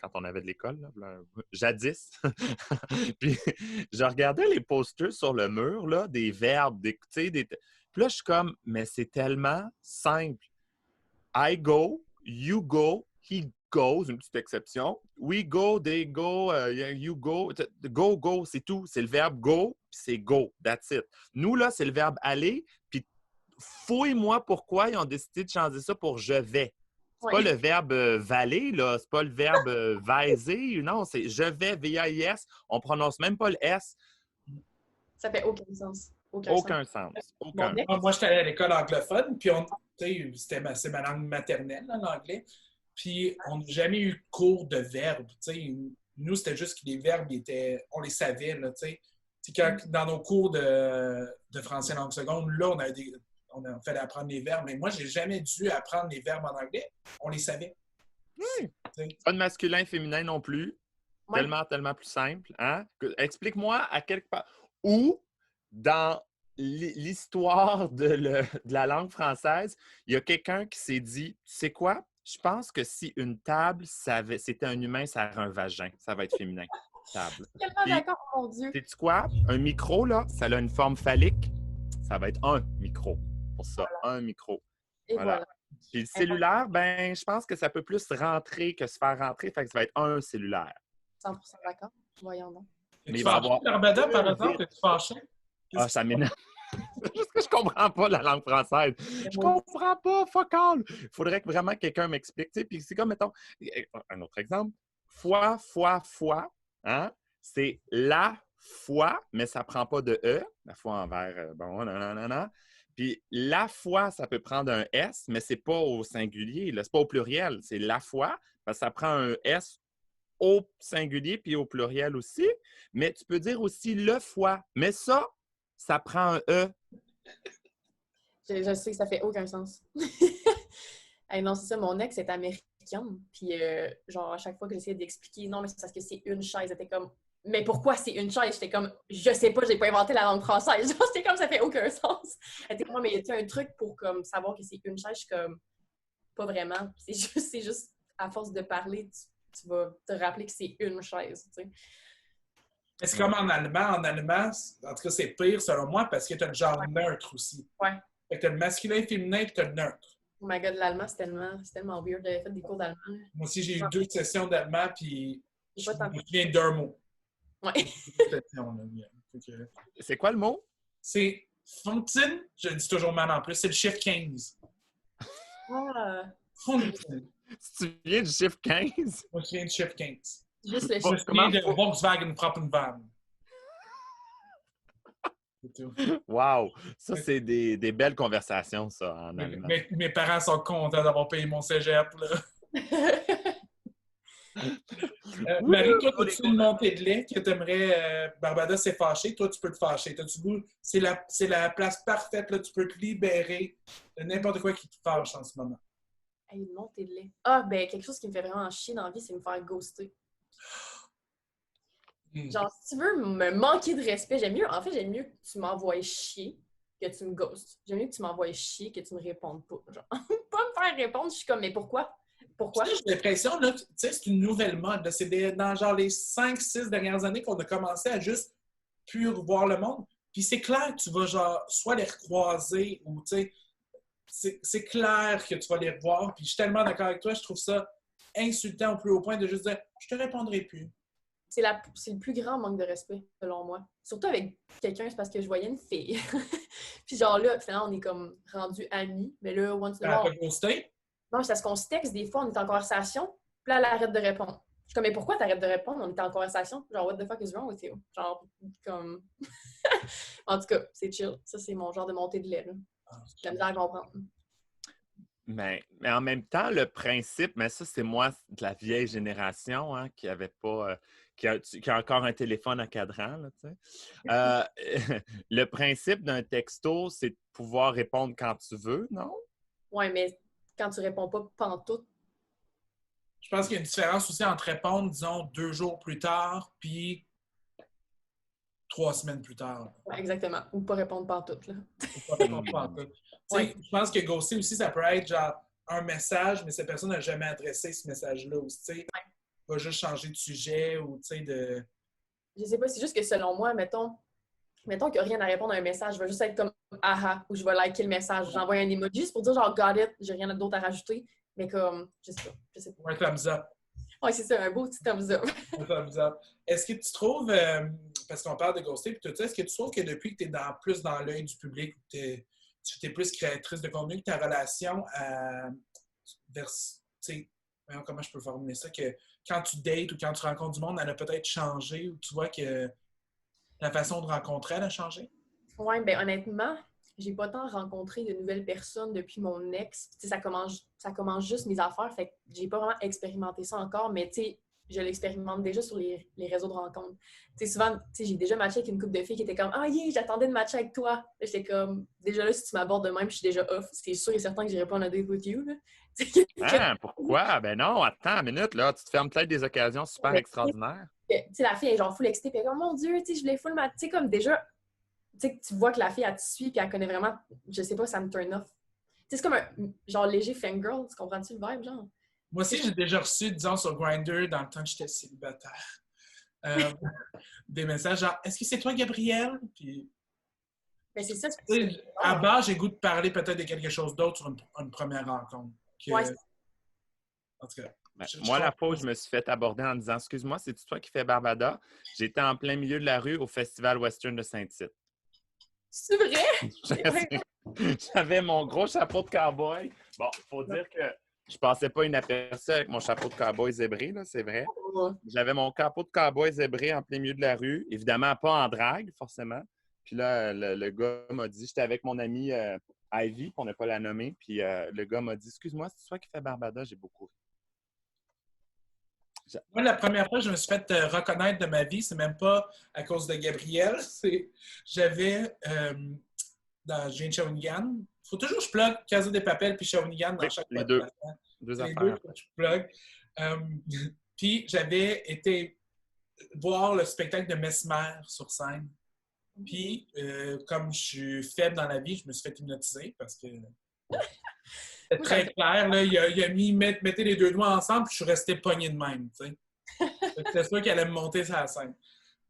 quand on avait de l'école, là, jadis. Puis je regardais les posters sur le mur, là, des verbes, tu sais, puis là, je suis comme, mais c'est tellement simple. I go, you go, he goes, une petite exception. We go, they go, you go. Go, c'est tout. C'est le verbe go, puis c'est go. That's it. Nous, là, c'est le verbe aller, puis fouille-moi pourquoi ils ont décidé de changer ça pour je vais. C'est pas le verbe valer, là. C'est pas le verbe vaiser. Non, c'est je vais, V-A-I-S. On prononce même pas le S. Ça fait aucun sens. Aucun sens. Aucun. Moi, j'étais allé à l'école anglophone, puis c'est ma langue maternelle, l'anglais. Puis on n'a jamais eu cours de verbes. Nous, c'était juste que les verbes, on les savait. Là, dans nos cours de français langue seconde, là, on a fait apprendre les verbes. Mais moi, j'ai jamais dû apprendre les verbes en anglais. On les savait. Oui. Pas de masculin, féminin non plus. Ouais. Tellement plus simple. Hein? Explique-moi à quelque part où, dans l'histoire de la langue française, il y a quelqu'un qui s'est dit, tu sais quoi? Je pense que si une table, c'était un humain, ça aurait un vagin. Ça va être féminin. Table. Tellement d'accord, mon Dieu. Sais-tu quoi? Un micro, là, ça a une forme phallique. Ça va être un micro. Pour ça, voilà. Un micro. Et voilà. Puis le cellulaire, je pense que ça peut plus rentrer que se faire rentrer. Fait que ça va être un cellulaire. 100% d'accord. Voyons donc. Mais il va avoir... Barbada, par exemple, es-tu fâché? Ah, ça m'énerve. C'est juste que je comprends pas la langue française. Je comprends pas, fuck all. Il faudrait que vraiment quelqu'un m'explique. Puis c'est comme, mettons, un autre exemple. Fois. Hein? C'est la fois, mais ça prend pas de E. La fois envers, non. Puis la fois, ça peut prendre un S, mais c'est pas au singulier. C'est pas au pluriel. C'est la fois, parce que ça prend un S au singulier puis au pluriel aussi. Mais tu peux dire aussi le fois. Mais ça prend un E. Je sais que ça fait aucun sens. Hey, non, c'est ça, mon ex est américaine. Puis, genre, à chaque fois que j'essayais d'expliquer, non, mais c'est parce que c'est une chaise, elle était comme, mais pourquoi c'est une chaise? J'étais comme, je sais pas, j'ai pas inventé la langue française. Genre, j'étais comme, ça fait aucun sens. Elle était comme, mais y a-t-il un truc pour comme, savoir que c'est une chaise? Je suis comme, pas vraiment. C'est juste, à force de parler, tu vas te rappeler que c'est une chaise, tu sais. Mais c'est comme en allemand. En allemand, en tout cas, c'est pire selon moi parce que tu as le genre neutre aussi. Ouais. Fait que tu as le masculin, le féminin et tu as le neutre. Oh my god, l'allemand, c'est tellement weird. J'avais fait des cours d'allemand. Moi aussi, j'ai eu 2 sessions d'allemand puis je me souviens d'un mot. Ouais. C'est quoi le mot? C'est Fontaine, je le dis toujours mal en plus, c'est le chiffre 15. Ah, Fond de poutine. Si tu viens du chiffre 15, Moi, je viens de chiffre 15. juste le Je me chiffre. souviens de faut- Volkswagen Proppenvan. C'est tout. wow! Ça, c'est des belles conversations, ça, en allemand. Mes parents sont contents d'avoir payé mon cégep. Là. Marie, toi, as-tu une montée de lait que tu aimerais. Barbada s'est fâchée. Toi, tu peux te fâcher. T'as-tu goût? C'est la place parfaite. Là. Tu peux te libérer de n'importe quoi qui te fâche en ce moment. Hey, une montée de lait. Ah, ben, quelque chose qui me fait vraiment chier dans la vie, c'est me faire ghoster. Genre, si tu veux me manquer de respect, j'aime mieux que tu m'envoies chier que tu me ghostes. J'aime mieux que tu m'envoies chier que tu me répondes pas. Genre, pas me faire répondre, je suis comme, mais pourquoi? Pourquoi? J'ai l'impression, là, tu sais, c'est une nouvelle mode. Là. C'est dans genre les 5-6 dernières années qu'on a commencé à juste plus revoir le monde. Puis c'est clair que tu vas genre soit les recroiser ou tu sais, c'est clair que tu vas les revoir. Puis je suis tellement d'accord avec toi, je trouve ça insultant au plus haut point de juste dire je te répondrai plus. C'est le plus grand manque de respect, selon moi. Surtout avec quelqu'un, c'est parce que je voyais une fille. Puis genre là, finalement, on est comme rendus amis. Mais là, once in a T'as while, pas ghosté? non, c'est parce qu'on se texte des fois, on est en conversation, puis là, elle arrête de répondre. Je suis comme, mais pourquoi t'arrêtes de répondre? On est en conversation. Genre, what the fuck is wrong with you? Genre, comme. En tout cas, c'est chill. Ça, c'est mon genre de montée de lait, là. J'ai la misère à comprendre. Mais en même temps, le principe, mais ça, c'est moi de la vieille génération hein, qui avait pas. Qui a encore un téléphone à cadran, là, tu sais. Le principe d'un texto, c'est de pouvoir répondre quand tu veux, non? Ouais, mais quand tu réponds pas pantoute, Je pense qu'il y a une différence aussi entre répondre, disons, 2 jours plus tard, puis 3 semaines plus tard. ouais, exactement. Ou pas répondre pantoute, là. Faut pas répondre pas en tout. Ouais. Je pense que ghoster aussi, ça peut être genre un message, mais cette personne n'a jamais adressé ce message-là. Ou, va juste changer de sujet ou de. Je sais pas, c'est juste que selon moi, mettons qu'il n'y a rien à répondre à un message, je vais juste être comme aha, ou je vais liker le message. J'envoie un emoji juste pour dire genre got it, j'ai rien d'autre à rajouter. Mais comme, je sais pas. Un thumbs up. Ouais, c'est ça, un beau petit thumbs up. Un thumbs up. Est-ce que tu trouves, parce qu'on parle de ghoster et tout ça, est-ce que tu trouves que depuis que tu es plus dans l'œil du public, tu es plus créatrice de contenu, que ta relation vers, comment je peux formuler ça, que quand tu dates ou quand tu rencontres du monde, elle a peut-être changé ou tu vois que la façon de rencontrer, elle a changé? Ouais, ben honnêtement, j'ai pas tant rencontré de nouvelles personnes depuis mon ex. Tu sais, ça commence juste mes affaires, fait que j'ai pas vraiment expérimenté ça encore, mais tu sais, je l'expérimente déjà sur les réseaux de rencontres. Tu sais, souvent, tu sais, j'ai déjà matché avec une couple de filles qui étaient comme « Ah, yeah, j'attendais de matcher avec toi! » J'étais comme « Déjà là, si tu m'abordes de même, je suis déjà off. C'est sûr et certain que j'irai pas en a date with you. » Ah, pourquoi? Ben non, attends une minute, là. Tu te fermes peut-être des occasions super extraordinaires. Tu sais, la fille est genre full excitée, puis elle est comme « Mon Dieu, tu sais, je voulais full matcher. » Tu sais, comme déjà, tu sais, tu vois que la fille, elle te suit, puis elle connaît vraiment, je sais pas, ça me turn off. Tu sais, c'est comme un genre léger fangirl, tu comprends-tu le vibe, genre? Moi aussi, j'ai déjà reçu, disons, sur Grindr, dans le temps que j'étais célibataire, des messages genre « Est-ce que c'est toi, Gabriel? » Puis, Mais c'est ça. à base, j'ai goût de parler peut-être de quelque chose d'autre sur une première rencontre. Ouais, en tout cas. Ben, moi, la fois où je me suis fait aborder en disant « Excuse-moi, c'est-tu toi qui fais Barbada? » J'étais en plein milieu de la rue au Festival Western de Saint-Tite. C'est vrai? J'avais mon gros chapeau de cowboy. Bon, il faut dire que je passais pas inaperçu avec mon chapeau de cowboy zébré, là, c'est vrai. J'avais mon chapeau de cowboy zébré en plein milieu de la rue. Évidemment, pas en drague, forcément. Puis là, le gars m'a dit, j'étais avec mon ami Ivy, pour ne pas la nommer. Puis le gars m'a dit, excuse-moi, c'est toi qui fais Barbada? J'ai beaucoup ri. Moi, la première fois que je me suis fait reconnaître de ma vie, c'est même pas à cause de Gabriel. J'avais, je viens de Shawinigan. Il faut toujours que je plug Casa de Papel puis Shawinigan dans chaque les podcast. deux Les affaires. deux que je plug. Puis j'avais été voir le spectacle de Mesmer sur scène. Puis, comme je suis faible dans la vie, je me suis fait hypnotiser parce que c'était très clair. Là, il a mis mettez les deux doigts ensemble, puis je suis resté pogné de même. C'était sûr qu'elle allait me monter sur la scène.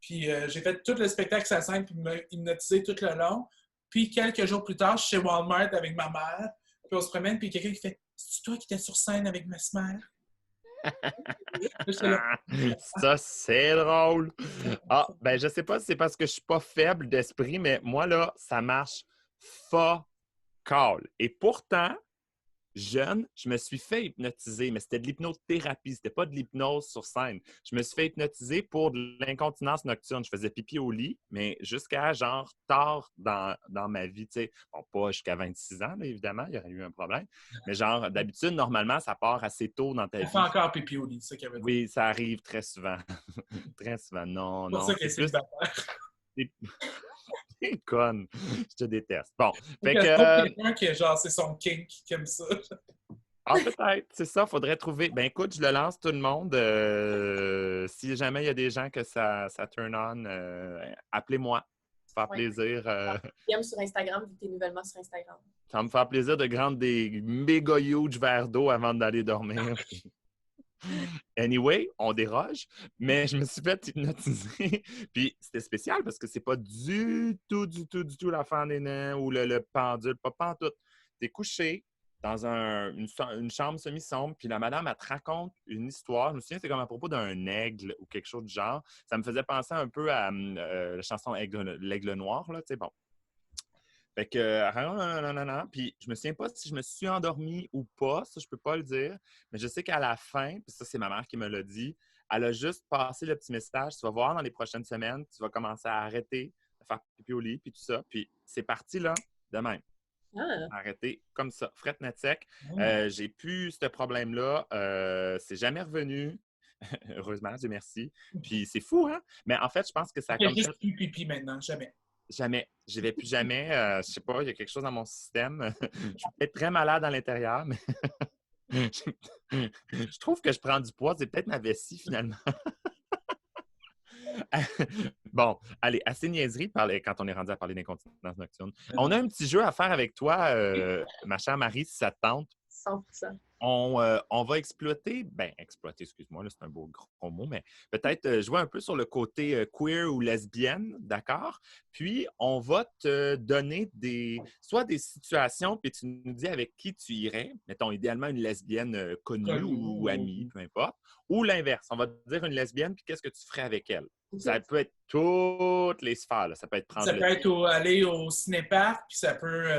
Puis, j'ai fait tout le spectacle sur la scène, puis il m'a hypnotisé tout le long. Puis, quelques jours plus tard, je suis chez Walmart avec ma mère. Puis, on se promène, puis quelqu'un qui fait « C'est toi qui étais sur scène avec Mesmer? » Ça, c'est drôle. Ah, ben, je sais pas si c'est parce que je suis pas faible d'esprit, mais moi, là, ça marche fuck all. Et pourtant, jeune, je me suis fait hypnotiser, mais c'était de l'hypnothérapie, c'était pas de l'hypnose sur scène. Je me suis fait hypnotiser pour de l'incontinence nocturne. Je faisais pipi au lit, mais jusqu'à genre tard dans ma vie, tu sais. Bon, pas jusqu'à 26 ans, là, évidemment, il y aurait eu un problème. Mais genre, d'habitude, normalement, ça part assez tôt dans ta Elle vie. fait encore pipi au lit, c'est ça qu'elle veut dire. Oui, ça arrive très souvent. Très souvent. Non, C'est pour non. ça qu'elle est C'est plus... célibataire. T'es conne. Je te déteste. Bon, Fait fait que que... quelqu'un qui, genre, c'est son kink, comme ça. Ah, peut-être, c'est ça, faudrait trouver. Ben écoute, je le lance tout le monde. Si jamais il y a des gens que ça turn on, appelez-moi. Ça me fait plaisir. DM sur Instagram, vu que t'es nouvellement sur Instagram. Ça va me faire plaisir de prendre des méga huge verres d'eau avant d'aller dormir. Anyway, on déroge, mais je me suis fait hypnotiser. Puis c'était spécial parce que c'est pas du tout l'affaire des nains ou le pendule, pas pantoute. T'es couché dans une chambre semi-sombre, puis la madame, elle te raconte une histoire. Je me souviens, c'est comme à propos d'un aigle ou quelque chose du genre. Ça me faisait penser un peu à la chanson L'Aigle Noir, là, tu sais, bon. Fait que, puis je me souviens pas si je me suis endormi ou pas, ça je peux pas le dire, mais je sais qu'à la fin, puis ça c'est ma mère qui me l'a dit, elle a juste passé le petit message, tu vas voir dans les prochaines semaines, tu vas commencer à arrêter de faire pipi au lit, puis tout ça, puis c'est parti là, de même. Ah. Arrêter comme ça, frette net sec. Oh. J'ai plus ce problème-là, c'est jamais revenu. Heureusement, Dieu merci. Puis c'est fou, hein? Mais en fait, je pense que ça a Il y a comme juste plus pipi maintenant, jamais. Jamais. Je vais plus jamais. Je sais pas, il y a quelque chose dans mon système. Je suis peut-être très malade à l'intérieur, mais je trouve que je prends du poids. C'est peut-être ma vessie, finalement. Bon, allez, assez niaiserie quand on est rendu à parler d'incontinence nocturne. On a un petit jeu à faire avec toi, ma chère Marie, si ça te tente. 100%. On va exploiter, excuse-moi, là, c'est un beau gros mot, mais peut-être jouer un peu sur le côté queer ou lesbienne, d'accord? Puis, on va te donner soit des situations, puis tu nous dis avec qui tu irais, mettons idéalement une lesbienne connue ou amie, peu importe, ou l'inverse, on va te dire une lesbienne, puis qu'est-ce que tu ferais avec elle? Okay. Ça peut être toutes les sphères, là. Ça peut être prendre ça peut être aller au cinéparc, puis ça peut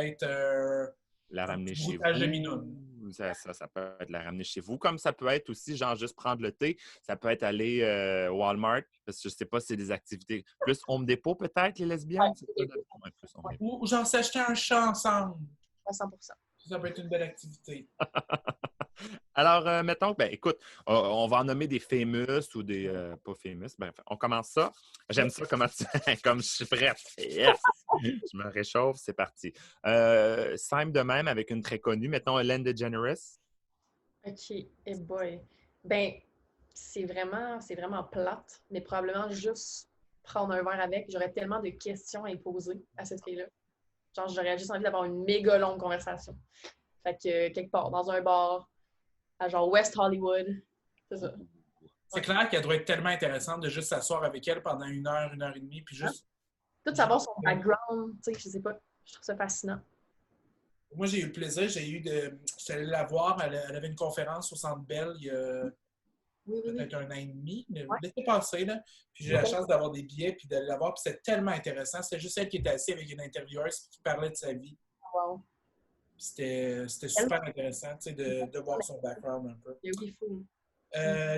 être la ramener chez broutage de vous. minoune. Ça peut être la ramener chez vous, comme ça peut être aussi, genre, juste prendre le thé. Ça peut être aller au Walmart, parce que je ne sais pas si c'est des activités plus Home Depot, peut-être, les lesbiennes. Ouais. Ou genre s'acheter un chat ensemble. À 100%. Ça peut être une belle activité. Alors, mettons, écoute, on va en nommer des famous ou des pas famous. On commence ça. J'aime ça comme je suis prête. Yes! Je me réchauffe, c'est parti. Simple de même avec une très connue, mettons Ellen DeGeneres. OK. Eh boy. Ben, c'est vraiment plate, mais probablement juste prendre un verre avec. J'aurais tellement de questions à y poser à cette fille-là. Genre, j'aurais juste envie d'avoir une méga longue conversation. Fait que quelque part, dans un bar, à genre West Hollywood, c'est ça. C'est clair qu'elle doit être tellement intéressante de juste s'asseoir avec elle pendant 1 heure et demie, puis juste... Tout savoir son background, tu sais, je sais pas. Je trouve ça fascinant. Moi, j'ai eu le plaisir, j'étais allé la voir, elle avait une conférence au Centre Bell il y a peut-être 1 an et demi, mais laissez passer, là. Puis j'ai eu la chance d'avoir des billets, puis d'aller la voir, puis c'était tellement intéressant. C'était juste elle qui était assise avec une intervieweuse qui parlait de sa vie. Wow. C'était super intéressant, tu sais, de voir son background un peu. Oui, fou.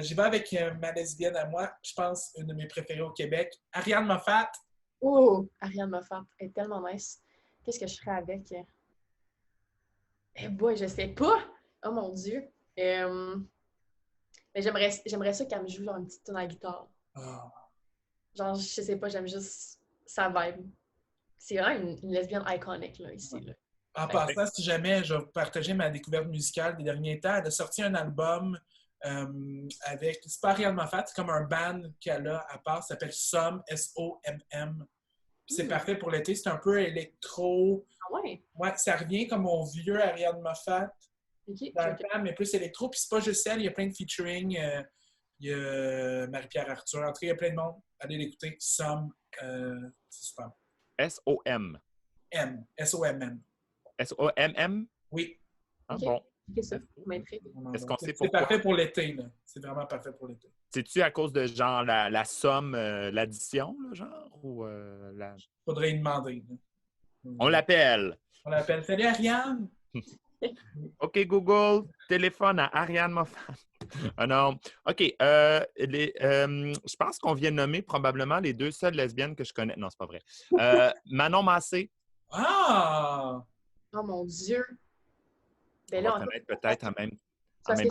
J'y vais avec ma lesbienne à moi, je pense, une de mes préférées au Québec, Ariane Moffat. Oh, Ariane Moffat, elle est tellement nice. Qu'est-ce que je ferais avec? Eh boy, je sais pas! Oh mon Dieu! Mais j'aimerais ça qu'elle me joue genre une petite tune à la guitare. Oh. Genre, je sais pas, j'aime juste sa vibe. C'est vraiment une lesbienne iconique, là, ici. Là. En passant, si jamais je vais partager ma découverte musicale des derniers temps, elle a sorti un album avec... C'est pas Ariane Moffat, c'est comme un band qu'elle a à part, ça s'appelle Somm, S-O-M-M. C'est parfait pour l'été, c'est un peu électro. Ah ouais? Ouais, ça revient comme mon vieux Ariane Moffat. Dans le temps, mais plus électro. Puis c'est pas juste elle, il y a plein de featuring. Il y a Marie-Pierre Arthur. En tout cas, il y a plein de monde. Allez l'écouter. Somm, c'est super. S-O-M. M. S-O-M-M. S-O-M-M? Oui. Ah bon. Qu'est-ce que ça m'intrigue? Est-ce qu'on sait pourquoi? C'est parfait pour l'été, là. C'est vraiment parfait pour l'été. C'est-tu à cause de genre la somme, l'addition, là, genre? Ou Faudrait y demander. On l'appelle. On l'appelle. Salut Ariane! OK, Google, téléphone à Ariane Moffat. Ah non. OK. Je pense qu'on vient de nommer probablement les 2 seules lesbiennes que je connais. Non, c'est pas vrai. Manon Massé. Ah! Oh mon Dieu! On Ben va là, connaître peut-être en même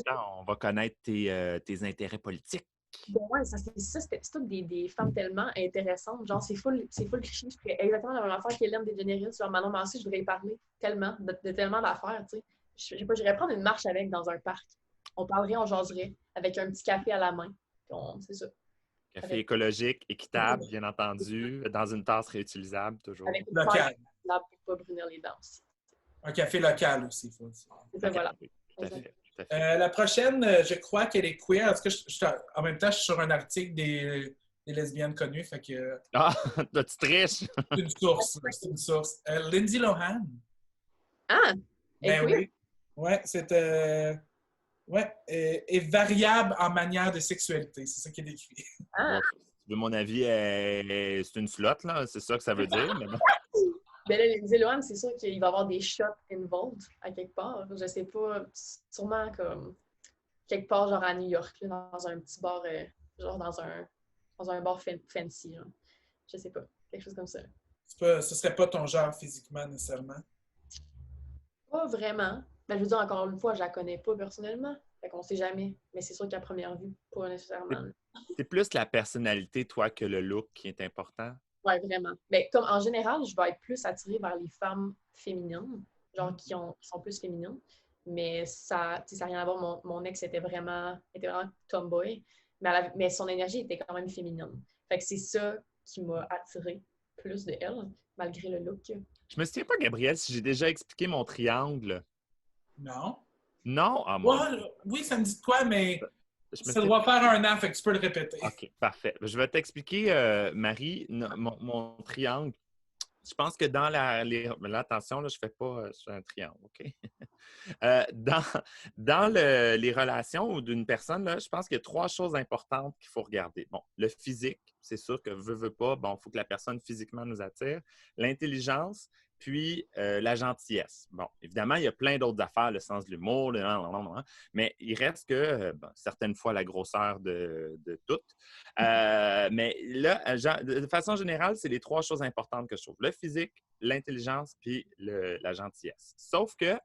temps, on va connaître tes intérêts politiques. ben ouais, c'est toutes des femmes tellement intéressantes. Genre, c'est full cliché. Je ferais exactement la même affaire qu'Hélène DeGeneres. Genre, Manon Massé, je voudrais y parler tellement, de tellement d'affaires, tu sais. Je sais pas, j'irais prendre une marche avec dans un parc. On parlerait, on jaserait, avec un petit café à la main. C'est ça. Café écologique, équitable, bien entendu, dans une tasse réutilisable, toujours. Avec une Local. paille là pour pas brûler les dents aussi. Un café local aussi, il faut dire. C'est ça, voilà. Oui, tout à fait. Tout à fait. La prochaine, je crois qu'elle est queer. En tout cas, en même temps, je suis sur un article des lesbiennes connues. Fait que Ah, tu triches! c'est une source. C'est une source. Lindsay Lohan. Ah! Ben queer? oui. Ouais, c'est. Ouais, est variable en manière de sexualité. C'est ça qui est décrit. Ah! Bon, si tu veux mon avis, c'est une slot, là. C'est ça que ça veut dire. Mais bon. Ben là, les Lohan, c'est sûr qu'il va y avoir des shots involved à quelque part. Je sais pas, sûrement comme quelque part, genre à New York, là, dans un petit bar, genre dans un bar fancy. Genre. Je sais pas, quelque chose comme ça. Ce serait pas ton genre physiquement nécessairement. Pas vraiment. Ben, je veux dire, encore une fois, je la connais pas personnellement. Fait qu'on sait jamais. Mais c'est sûr qu'à première vue, pas nécessairement. C'est plus la personnalité, toi, que le look qui est important. Ouais, vraiment. Mais comme en général, je vais être plus attirée vers les femmes féminines, genre qui sont plus féminines. Mais ça n'a rien à voir. Mon ex était vraiment tomboy, mais son énergie était quand même féminine. Fait que c'est ça qui m'a attirée plus de elle, malgré le look. Je me souviens pas, Gabriel, si j'ai déjà expliqué mon triangle. Non. Non? Ah, mon Ouais, oui, ça me dit de quoi, mais Je me ça souviens- doit faire 1 an, fait que tu peux le répéter. OK, parfait. Je vais t'expliquer, Marie, mon triangle. Je pense que dans là, attention, là, je fais pas je fais un triangle, OK? Dans les relations d'une personne, là, je pense qu'il y a 3 choses importantes qu'il faut regarder. Bon, le physique, c'est sûr que veut pas, bon, il faut que la personne physiquement nous attire. L'intelligence, puis la gentillesse. Bon, évidemment, il y a plein d'autres affaires, le sens de l'humour, mais il reste que, certaines fois, la grosseur de tout. Mais là, de façon générale, c'est les 3 choses importantes que je trouve. Le physique, l'intelligence, puis la gentillesse. Sauf que,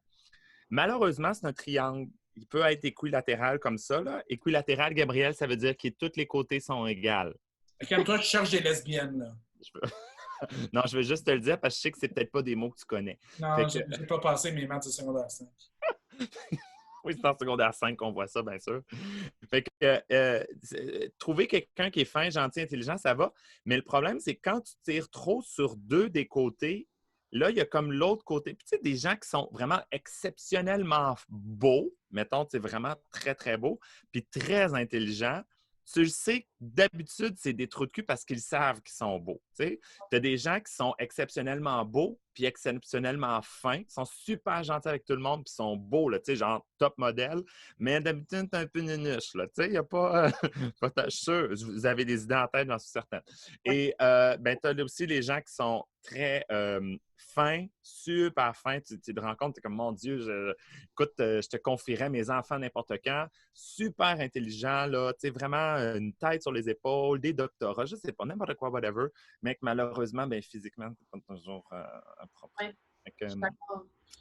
malheureusement, c'est un triangle. Il peut être équilatéral comme ça. Là. Équilatéral, Gabriel, ça veut dire que tous les côtés sont égaux. Comme toi, tu cherches des lesbiennes, là. Non, je vais juste te le dire parce que je sais que c'est peut-être pas des mots que tu connais. Non, je n'ai pas passé mes maths de secondaire 5. Oui, c'est en secondaire 5 qu'on voit ça, bien sûr. Fait que trouver quelqu'un qui est fin, gentil, intelligent, ça va. Mais le problème, c'est quand tu tires trop sur 2 des côtés, là, il y a comme l'autre côté. Puis tu sais, des gens qui sont vraiment exceptionnellement beaux, mettons, c'est vraiment très, très beaux, puis très intelligents. Tu le sais, d'habitude, c'est des trous de cul parce qu'ils savent qu'ils sont beaux. Tu as des gens qui sont exceptionnellement beaux puis exceptionnellement fins, qui sont super gentils avec tout le monde puis sont beaux, là, genre top modèle, mais d'habitude, tu un peu nunuche. Il n'y a pas... je suis sûr, vous avez des idées en tête, j'en suis certain. Et tu as aussi les gens qui sont très fins, super fins. Tu te rends compte, tu es comme, mon Dieu, écoute, je te confierais mes enfants n'importe quand. Super intelligent, là, vraiment une tête sur les épaules, des doctorats, je sais pas, n'importe quoi, whatever, mais que malheureusement, physiquement, c'est pas toujours un problème. Ouais,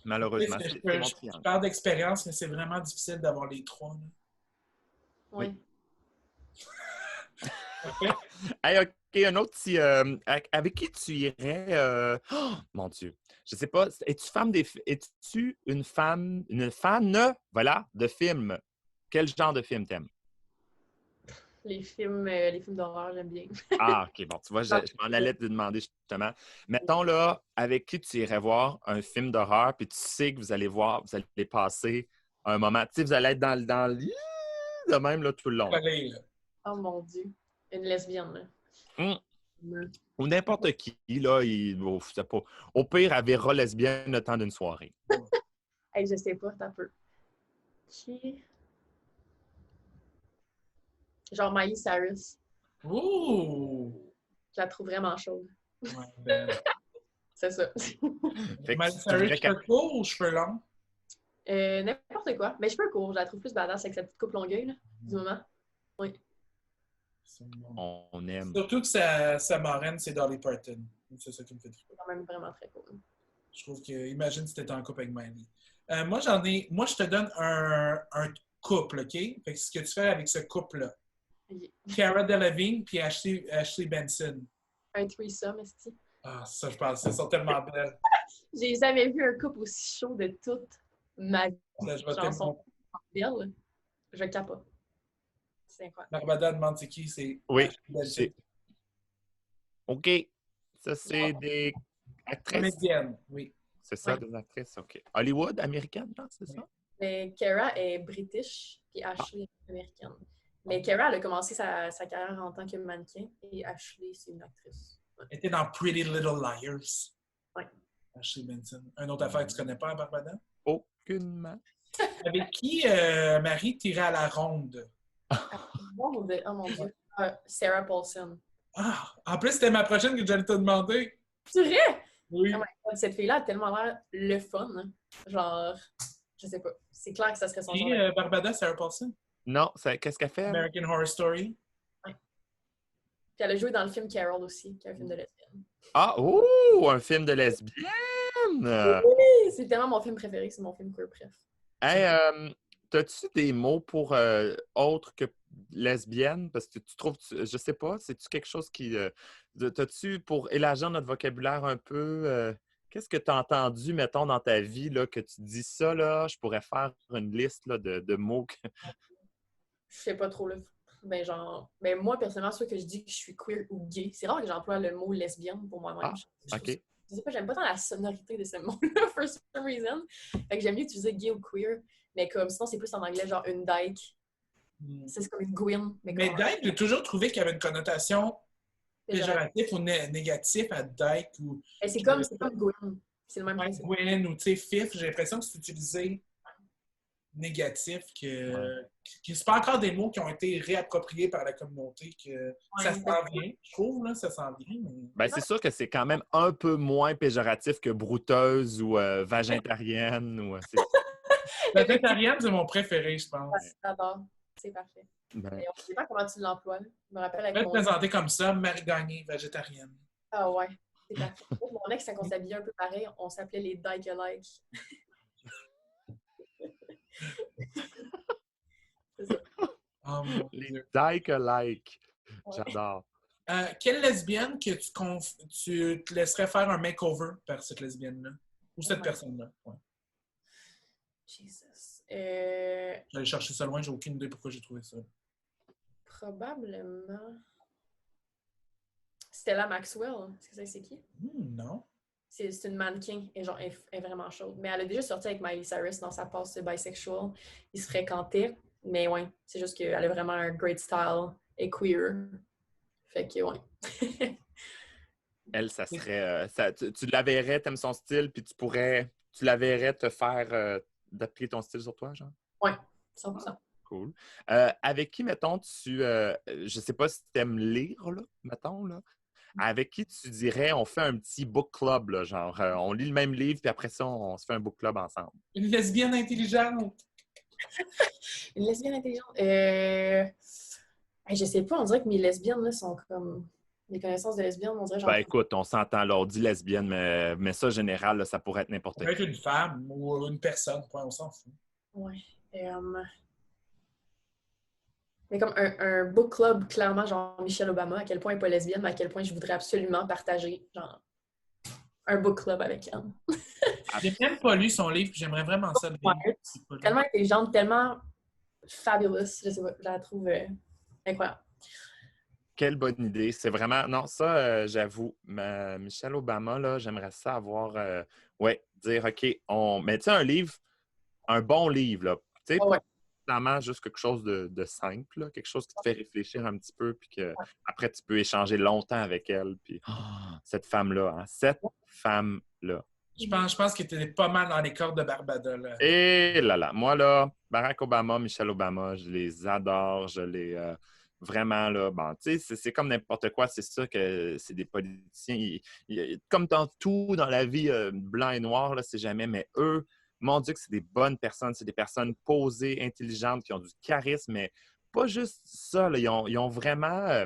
Malheureusement, c'est mon Je triangle. parle d'expérience, mais c'est vraiment difficile d'avoir les 3. Là. Oui. Hey, OK, un autre petit... avec qui tu irais... Oh, mon Dieu. Je sais pas. Es-tu une fan, voilà, de films? Quel genre de film t'aimes? Les films d'horreur, j'aime bien. Ah, OK, bon, tu vois, je m'en allais te demander justement. Mettons, là, avec qui tu irais voir un film d'horreur, puis tu sais que vous allez passer un moment, tu sais, vous allez être dans le lit de même, là, tout le long. Collé, là. Oh mon Dieu. Une lesbienne, là. Ou n'importe qui, là, c'est pas... Au pire, elle verra lesbienne le temps d'une soirée. Hey, je sais pas, t'as peu. Qui? Genre Miley Cyrus. Ouh! Je la trouve vraiment chaude. Ouais, C'est ça. Fait que Miley tu Cyrus, dirais cheveux courts ou cheveux longs? N'importe quoi. Mais je peux court. Je la trouve plus badass avec sa petite coupe longueuil, là, du moment. Oui. On aime. Surtout que sa marraine, c'est Dolly Parton. C'est ça qui me fait triper. C'est quand même vraiment très cool. Je trouve que, imagine si t'étais en couple avec Miley. Moi, je te donne un couple, OK? Fait que ce que tu fais avec ce couple-là. Cara Delevingne puis Ashley Benson. Un threesome, est-ce que Ah, ça, je pense. Ils sont tellement belles. j'ai jamais vu un couple aussi chaud de toute ma vie. Ça, je vais Genre, sont tellement... belles. Je capote. C'est incroyable. Barbada demande c'est qui, c'est Oui, Ashley Benson. c'est... OK. Ça, c'est des actrices. Comédienne, oui. C'est ça, des actrices, OK. Hollywood, américaine, non, c'est ça? Mais Cara est british, puis Ashley est américaine. Mais Cara, elle a commencé sa carrière en tant que mannequin, et Ashley, c'est une actrice. Elle était dans Pretty Little Liars. Oui. Ashley Benson. Une autre affaire que tu connais pas, Barbada? Aucunement. Avec qui, Marie, t'irait à la ronde? Oh mon Dieu. Sarah Paulson. Ah! En plus, c'était ma prochaine que j'allais te demander. C'est vrai? Oui. Oh my God, cette fille-là a tellement l'air le fun. Hein. Genre, je sais pas. C'est clair que ça serait son genre. Et Barbada, Sarah Paulson? Non, qu'est-ce qu'elle fait? American Horror Story. Ouais. Puis elle a joué dans le film Carol aussi, qui est un film de lesbienne. Ah, oh! Un film de lesbienne! Oui! C'est tellement mon film préféré. C'est mon film queer préf. Hey, t'as-tu des mots pour autre que lesbienne? Parce que tu trouves, je sais pas, c'est-tu quelque chose qui... t'as-tu, pour élargir notre vocabulaire un peu, qu'est-ce que tu as entendu, mettons, dans ta vie, là, que tu dis ça, là, je pourrais faire une liste là, de mots que... Je sais pas trop, là. Ben, genre... Ben, moi, personnellement, ceux que je dis que je suis queer ou gay, c'est rare que j'emploie le mot lesbienne pour moi-même. Ah, OK. Je sais pas, j'aime pas tant la sonorité de ce mot-là, for some reason. Fait que j'aime mieux utiliser gay ou queer. Mais comme sinon, c'est plus en anglais, genre une dyke. C'est comme une gwyn. Mais dyke, j'ai toujours trouvé qu'il y avait une connotation péjorative ou négative à dyke. Ou... C'est comme gwyn. C'est le même principe. Gwyn ou, tu sais, fif. J'ai l'impression que c'est utilisé négatif, que c'est pas encore des mots qui ont été réappropriés par la communauté, que ça s'en vient, je trouve, là, ça s'en vient. Mais... Ben, c'est sûr que c'est quand même un peu moins péjoratif que brouteuse ou vagintarienne. Ou, Végétarienne, c'est mon préféré, je pense. J'adore. C'est parfait. Ben... Et on ne sait pas comment tu l'emploies. Je me rappelle avec je vais te présenter comme ça, Marie Gagné, végétarienne. Ah ouais, c'est parfait. Mon ex, quand on s'habillait un peu pareil, on s'appelait les Dyke-alike. C'est ça. Oh, mon Les Dieu. Dyke-alike. Ouais. J'adore. Quelle lesbienne que tu te laisserais faire un makeover par cette lesbienne-là? Ou cette personne-là? Ouais. Jesus. J'allais chercher ça loin, j'ai aucune idée pourquoi j'ai trouvé ça. Probablement. Stella Maxwell. Est-ce que c'est qui? Non. C'est une mannequin et genre, elle est vraiment chaude. Mais elle a déjà sorti avec Miley Cyrus dans sa passe bisexual. Ils se fréquentaient. Mais ouais, c'est juste qu'elle a vraiment un great style et queer. Fait que ouais. Elle, ça serait... tu la verrais, t'aimes son style, puis tu la verrais te faire d'appliquer ton style sur toi, genre? Ouais, 100%. Cool. Avec qui, mettons, je sais pas si tu aimes lire, là, mettons, là. Avec qui tu dirais, on fait un petit book club, là, genre, on lit le même livre, puis après ça, on se fait un book club ensemble. Une lesbienne intelligente. Une lesbienne intelligente. Je sais pas, on dirait que mes lesbiennes là, sont comme. Mes connaissances de lesbiennes, on dirait genre. Ben écoute, on s'entend là, on dit lesbienne, mais ça, général, là, ça pourrait être n'importe Ça peut qui. être une femme ou une personne, on s'en fout. Ouais. Mais comme un book club, clairement, genre Michelle Obama, à quel point elle n'est pas lesbienne, mais à quel point je voudrais absolument partager, genre, un book club avec elle. J'ai même pas lu son livre, puis j'aimerais vraiment ça le lire. Ouais. Tellement intelligente, tellement fabulous, je sais pas, je la trouve incroyable. Quelle bonne idée. C'est vraiment... Non, ça, j'avoue, Michelle Obama, là, j'aimerais ça avoir... dire, OK, mais tu sais, un livre, un bon livre, là. Tu sais, Ouais. Vraiment juste quelque chose de simple, là, quelque chose qui te fait réfléchir un petit peu, puis que après tu peux échanger longtemps avec elle. Puis cette femme-là, hein, cette femme-là. Je pense que tu es pas mal dans les cordes de Barbada. Là. Et là, moi, là, Barack Obama, Michelle Obama, je les adore, je les... vraiment, là, bon, tu sais, c'est comme n'importe quoi, c'est sûr que c'est des politiciens. Comme dans tout dans la vie, blanc et noir, là, c'est jamais, mais eux, mon Dieu, que c'est des bonnes personnes, c'est des personnes posées, intelligentes, qui ont du charisme, mais pas juste ça, là, ils ont vraiment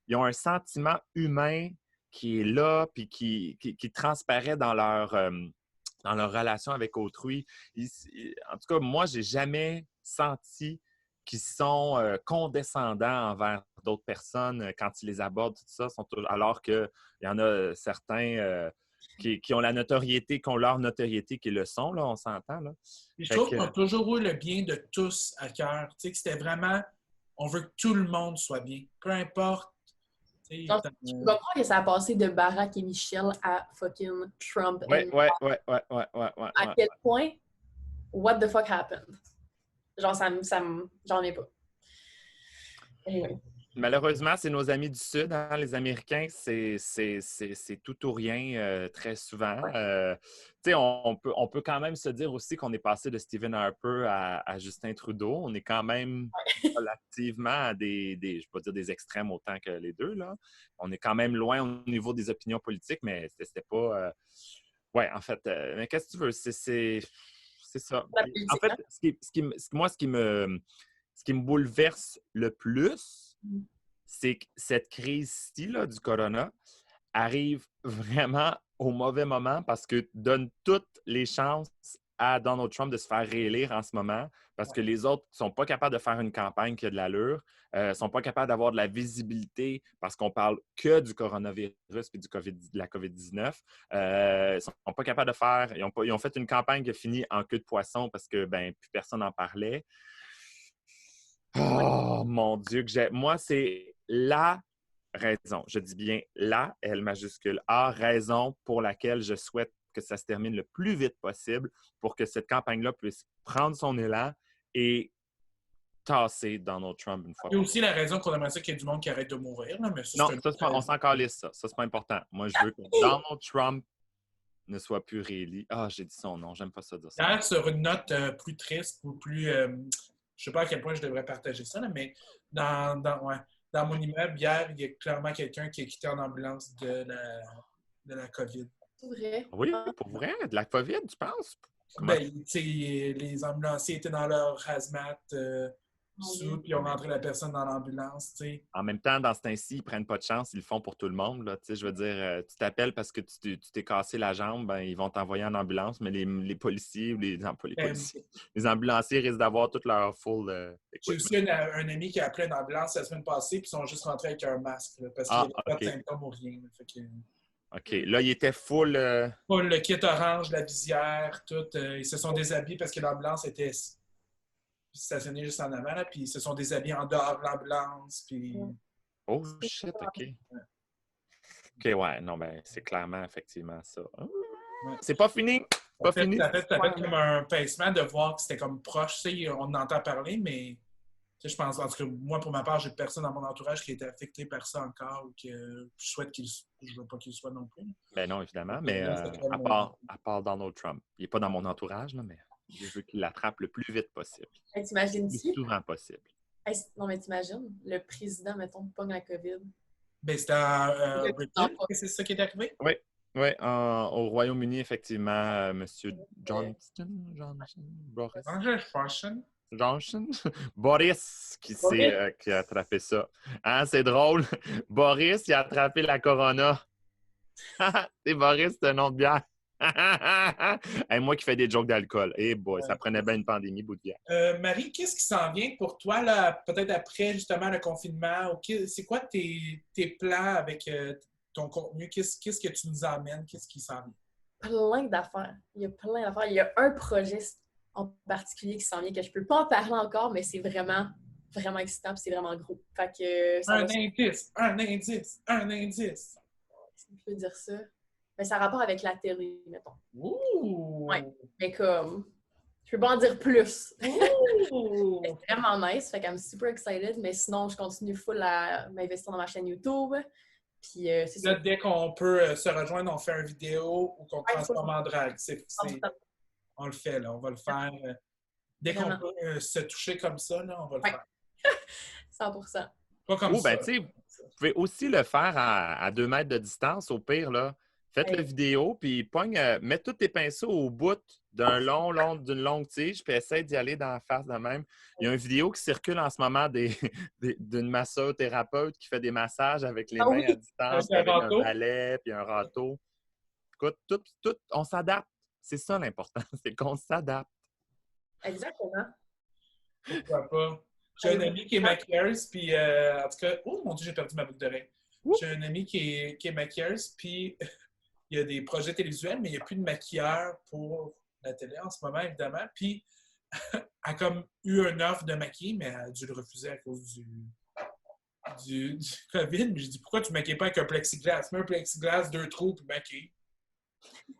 ils ont un sentiment humain qui est là, puis qui transparaît dans leur relation avec autrui. En tout cas, moi, j'ai jamais senti qu'ils sont condescendants envers d'autres personnes quand ils les abordent, tout ça, alors qu'il y en a certains qui ont la notoriété, qui ont leur notoriété, qui le sont, là, on s'entend. Là. Puis je Fait trouve que, qu'on a toujours eu le bien de tous à cœur. Tu sais, que c'était vraiment, on veut que tout le monde soit bien. Peu importe. Tu sais, Genre, je peux pas croire que ça a passé de Barack et Michel à fucking Trump. ouais. À quel point, what the fuck happened? Genre, j'en ai pas. Anyway. Malheureusement, c'est nos amis du Sud, hein, les Américains, c'est tout ou rien très souvent. Tu sais, on peut quand même se dire aussi qu'on est passé de Stephen Harper à Justin Trudeau. On est quand même relativement à je ne vais pas dire des extrêmes autant que les deux, là. On est quand même loin au niveau des opinions politiques, mais c'était pas... Ouais, en fait, mais qu'est-ce que tu veux? C'est ça. En fait, ce qui me bouleverse le plus, c'est que cette crise-ci là, du corona arrive vraiment au mauvais moment parce que donne toutes les chances à Donald Trump de se faire réélire en ce moment parce que les autres ne sont pas capables de faire une campagne qui a de l'allure, ne sont pas capables d'avoir de la visibilité parce qu'on parle que du coronavirus et de la COVID-19. Ils ne sont pas capables de faire... Ils ont fait une campagne qui a fini en queue de poisson parce que plus personne n'en parlait. Oh mon Dieu, moi, c'est la raison. Je dis bien la, L majuscule A, raison pour laquelle je souhaite que ça se termine le plus vite possible pour que cette campagne-là puisse prendre son élan et tasser Donald Trump une fois. Et aussi la raison qu'on aimerait ça qu'il y ait du monde qui arrête de mourir. Là, mais ça, non, on s'en calisse ça. Ça, c'est pas important. Moi, je veux que Donald Trump ne soit plus réélu. Ah, j'ai dit son nom. J'aime pas ça dire ça. Hier, sur une note plus triste ou plus... je sais pas à quel point je devrais partager ça, là, mais dans mon immeuble, hier, il y a clairement quelqu'un qui est quitté en ambulance de la COVID. C'est vrai? Oui, pour vrai? De la COVID, tu penses? Les ambulanciers étaient dans leur hazmat suit, puis ils ont rentré la personne dans l'ambulance. T'sais. En même temps, dans ce temps-ci, ils prennent pas de chance, ils le font pour tout le monde. Là. Je veux dire, tu t'appelles parce que tu t'es cassé la jambe, ils vont t'envoyer en ambulance, mais les policiers ou les ambulanciers risquent d'avoir toute leur full J'ai aussi un ami qui a appelé une ambulance la semaine passée, puis ils sont juste rentrés avec un masque, là, parce qu'il n'y avait pas de symptômes ou rien. Là, fait que... OK. Là, il était full... Full le kit orange, la visière, tout. Ils se sont déshabillés parce que l'ambulance était stationnée juste en avant, là, puis ils se sont déshabillés en dehors de l'ambulance. Puis... Oh shit, OK. OK, ouais. Non, c'est clairement, effectivement, ça. Ouais. C'est pas fini! Pas fini! Ça fait comme un pincement de voir que c'était comme proche. Tu sais, on en entend parler, mais je pense, en tout cas, moi, pour ma part, j'ai personne dans mon entourage qui a été affecté par ça encore ou que je souhaite je veux pas qu'il soit non plus. Ben non, évidemment, mais à part Donald Trump. Il n'est pas dans mon entourage, là, mais je veux qu'il l'attrape le plus vite possible. Hey, t'imagines-tu? Le plus souvent possible. Hey, non, mais t'imagines, le président, mettons, pogne la COVID. Ben, c'était à Britain, c'est ça qui est arrivé? Oui. Oui, au Royaume-Uni, effectivement, M. Johnson, Boris qui a attrapé ça. Hein, c'est drôle. Boris, il a attrapé la corona. C'est Boris, c'est un nom de bière. Hey, moi qui fais des jokes d'alcool. Boy, ça prenait bien une pandémie, bout de bière. Marie, qu'est-ce qui s'en vient pour toi, là, peut-être après justement le confinement? C'est quoi tes plans avec ton contenu? Qu'est-ce que tu nous emmènes? Qu'est-ce qui s'en vient? Plein d'affaires. Il y a plein d'affaires. Il y a un projet en particulier qui s'en vient que je ne peux pas en parler encore, mais c'est vraiment, vraiment excitant et c'est vraiment gros. Fait que, un indice. Si je peux dire ça. Mais ça a rapport avec la télé, mettons. Ouh! Ouais. Mais comme, je peux pas en dire plus. C'est vraiment nice. Fait que I'm super excited. Mais sinon, je continue full à m'investir dans ma chaîne YouTube. Puis, c'est là, ça. dès qu'on peut se rejoindre, on fait une vidéo ou qu'on transforme en drague. On le fait, là. On va le faire. Dès qu'on peut se toucher comme ça, là, on va le faire. 100%. Pas comme ça. Vous pouvez aussi le faire à 2 mètres de distance, au pire, là. Faites la vidéo, puis pogne, mets tous tes pinceaux au bout d'une longue tige, puis essaie d'y aller dans la face de même. Il y a une vidéo qui circule en ce moment d'une massothérapeute qui fait des massages avec les mains à distance, puis avec un balai, puis un râteau. Écoute, tout, on s'adapte. C'est ça l'important, c'est qu'on s'adapte. Exactement. Pourquoi pas? J'ai un ami qui est maquilleuse, puis en tout cas, oh mon Dieu, j'ai perdu ma boucle d'oreille. J'ai un ami qui est maquilleuse, puis il y a des projets télévisuels, mais il n'y a plus de maquilleur pour la télé en ce moment, évidemment. Puis, elle a comme eu une offre de maquiller, mais elle a dû le refuser à cause du COVID. Mais je dis, pourquoi tu ne maquilles pas avec un plexiglas? Mets un plexiglas, 2 trous, puis maquille.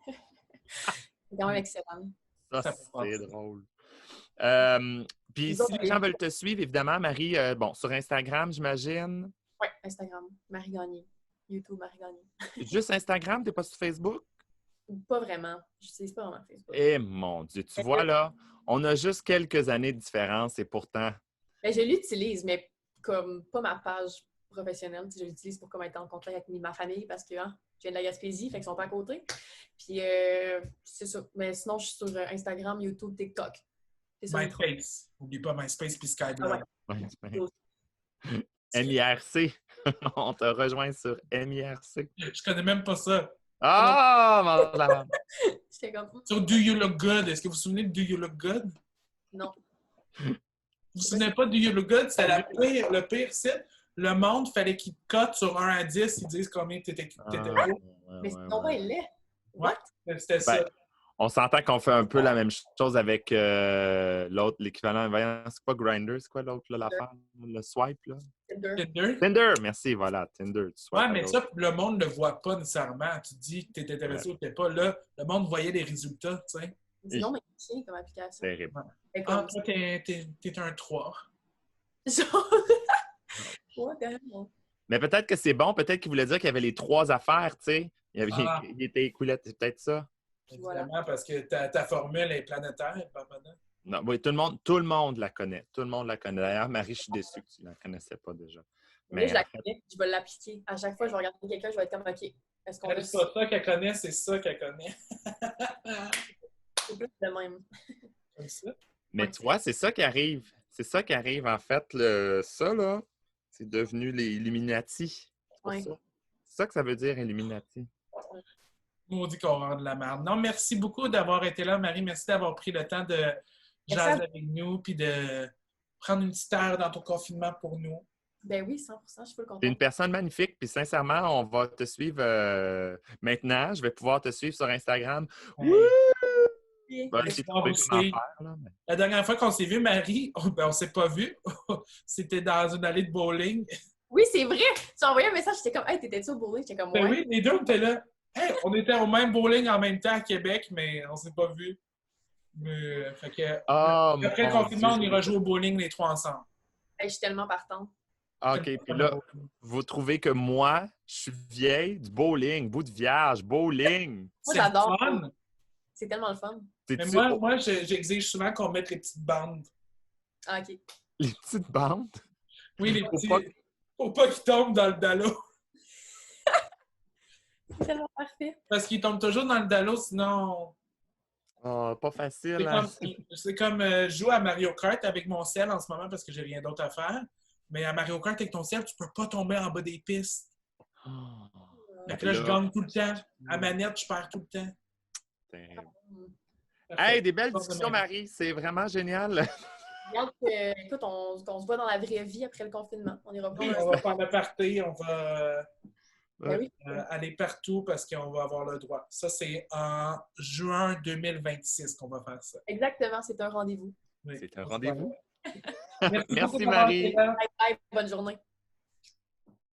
C'est quand même excellent. Ça c'est drôle. Puis, si les gens veulent te suivre, évidemment, Marie, sur Instagram, j'imagine. Oui, Instagram, Marie Gagné. YouTube, Marie Gagné. Juste Instagram, t'es pas sur Facebook? Pas vraiment. Je n'utilise pas vraiment Facebook. Eh mon Dieu, tu vois là, on a juste quelques années de différence et pourtant... Ben, je l'utilise, mais comme pas ma page professionnelle. Je l'utilise pour comme être en contact avec ma famille parce que je viens de la Gaspésie, fait qu'ils sont pas à côté. Puis c'est ça. Mais sinon, je suis sur Instagram, YouTube, TikTok. MySpace. N'oublie pas MySpace puis Skyblog. MIRC. On te rejoint sur MIRC. Je connais même pas ça. Ah! Sur Do You Look Good. Est-ce que vous vous souvenez de Do You Look Good? Non. Vous vous souvenez pas de Do You Look Good? C'était le pire site. Le monde, fallait qu'ils cotent sur 1 à 10. Ils disent combien tu étais beau. Mais sinon, pas il l'est. What? C'était ça. On s'entend qu'on fait un peu la même chose avec l'autre, l'équivalent. C'est pas Grindr, c'est quoi l'autre, l'affaire? Le swipe, là? Tinder, merci, voilà, Tinder. Ouais, mais ça, le monde ne le voit pas nécessairement. Tu dis que tu es intéressé ou que tu n'es pas. Là, le monde voyait les résultats, tu sais. Sinon, mais c'est comme application. Terrible. Toi, t'es un 3. Ouais, carrément. Mais peut-être que c'est bon, peut-être qu'il voulait dire qu'il y avait les 3 affaires, tu sais. Il était écoulé, c'est peut-être ça. Évidemment, voilà. Parce que ta formule est planétaire, maintenant. Non, oui, tout le monde la connaît. Tout le monde la connaît. D'ailleurs, Marie, je suis déçue que tu ne la connaissais pas déjà. Mais je la connais, je vais l'appliquer. À chaque fois que je vais regarder quelqu'un, je vais être comme OK. Est-ce qu'on c'est pas ça qu'elle connaît, c'est ça qu'elle connaît. C'est plus de même. Comme ça. Mais tu vois, c'est ça qui arrive. C'est ça qui arrive, en fait. Ça, là, c'est devenu les Illuminati. Oui. C'est ça que ça veut dire, Illuminati. Maudit qu'on rend de la merde. Non, merci beaucoup d'avoir été là, Marie. Merci d'avoir pris le temps de jaser avec nous puis de prendre une petite heure dans ton confinement pour nous. Ben oui, 100%, je suis pas le content. Tu es une personne magnifique, puis sincèrement, on va te suivre maintenant. Je vais pouvoir te suivre sur Instagram. Oui! La dernière fois qu'on s'est vu, Marie, on s'est pas vu. C'était dans une allée de bowling. Oui, c'est vrai! Tu as envoyé un message, j'étais comme, hey, t'étais-tu au bowling? J'étais comme, ouais. Ben oui, les deux, on était là. Hey, on était au même bowling en même temps à Québec, mais on s'est pas vu. Fait que, après le confinement, on ira jouer au bowling les 3 ensemble. Hey, je suis tellement partante. OK, puis là, vous trouvez que moi, je suis vieille du bowling, bout de vierge, bowling. Moi, j'adore. C'est tellement le fun. Mais moi j'exige souvent qu'on mette les petites bandes. Ah, OK. Les petites bandes? Oui, les petits. Faut pas qu'ils tombent dans le dallo. C'est tellement parfait. Parce qu'ils tombent toujours dans le dallo, sinon... Oh, pas facile. C'est comme je joue à Mario Kart avec mon ciel en ce moment parce que j'ai rien d'autre à faire. Mais à Mario Kart avec ton ciel, tu peux pas tomber en bas des pistes. Donc là, je gagne tout le temps. À manette, je perds tout le temps. Hey, des belles discussions, Marie. C'est vraiment génial. Écoute, on se voit dans la vraie vie après le confinement. On ira oui, on va faire le party, on va aller partout parce qu'on va avoir le droit. Ça, c'est en juin 2026 qu'on va faire ça. Exactement, c'est un rendez-vous. Oui, c'est un rendez-vous. Merci Marie. Bye bye, bonne journée.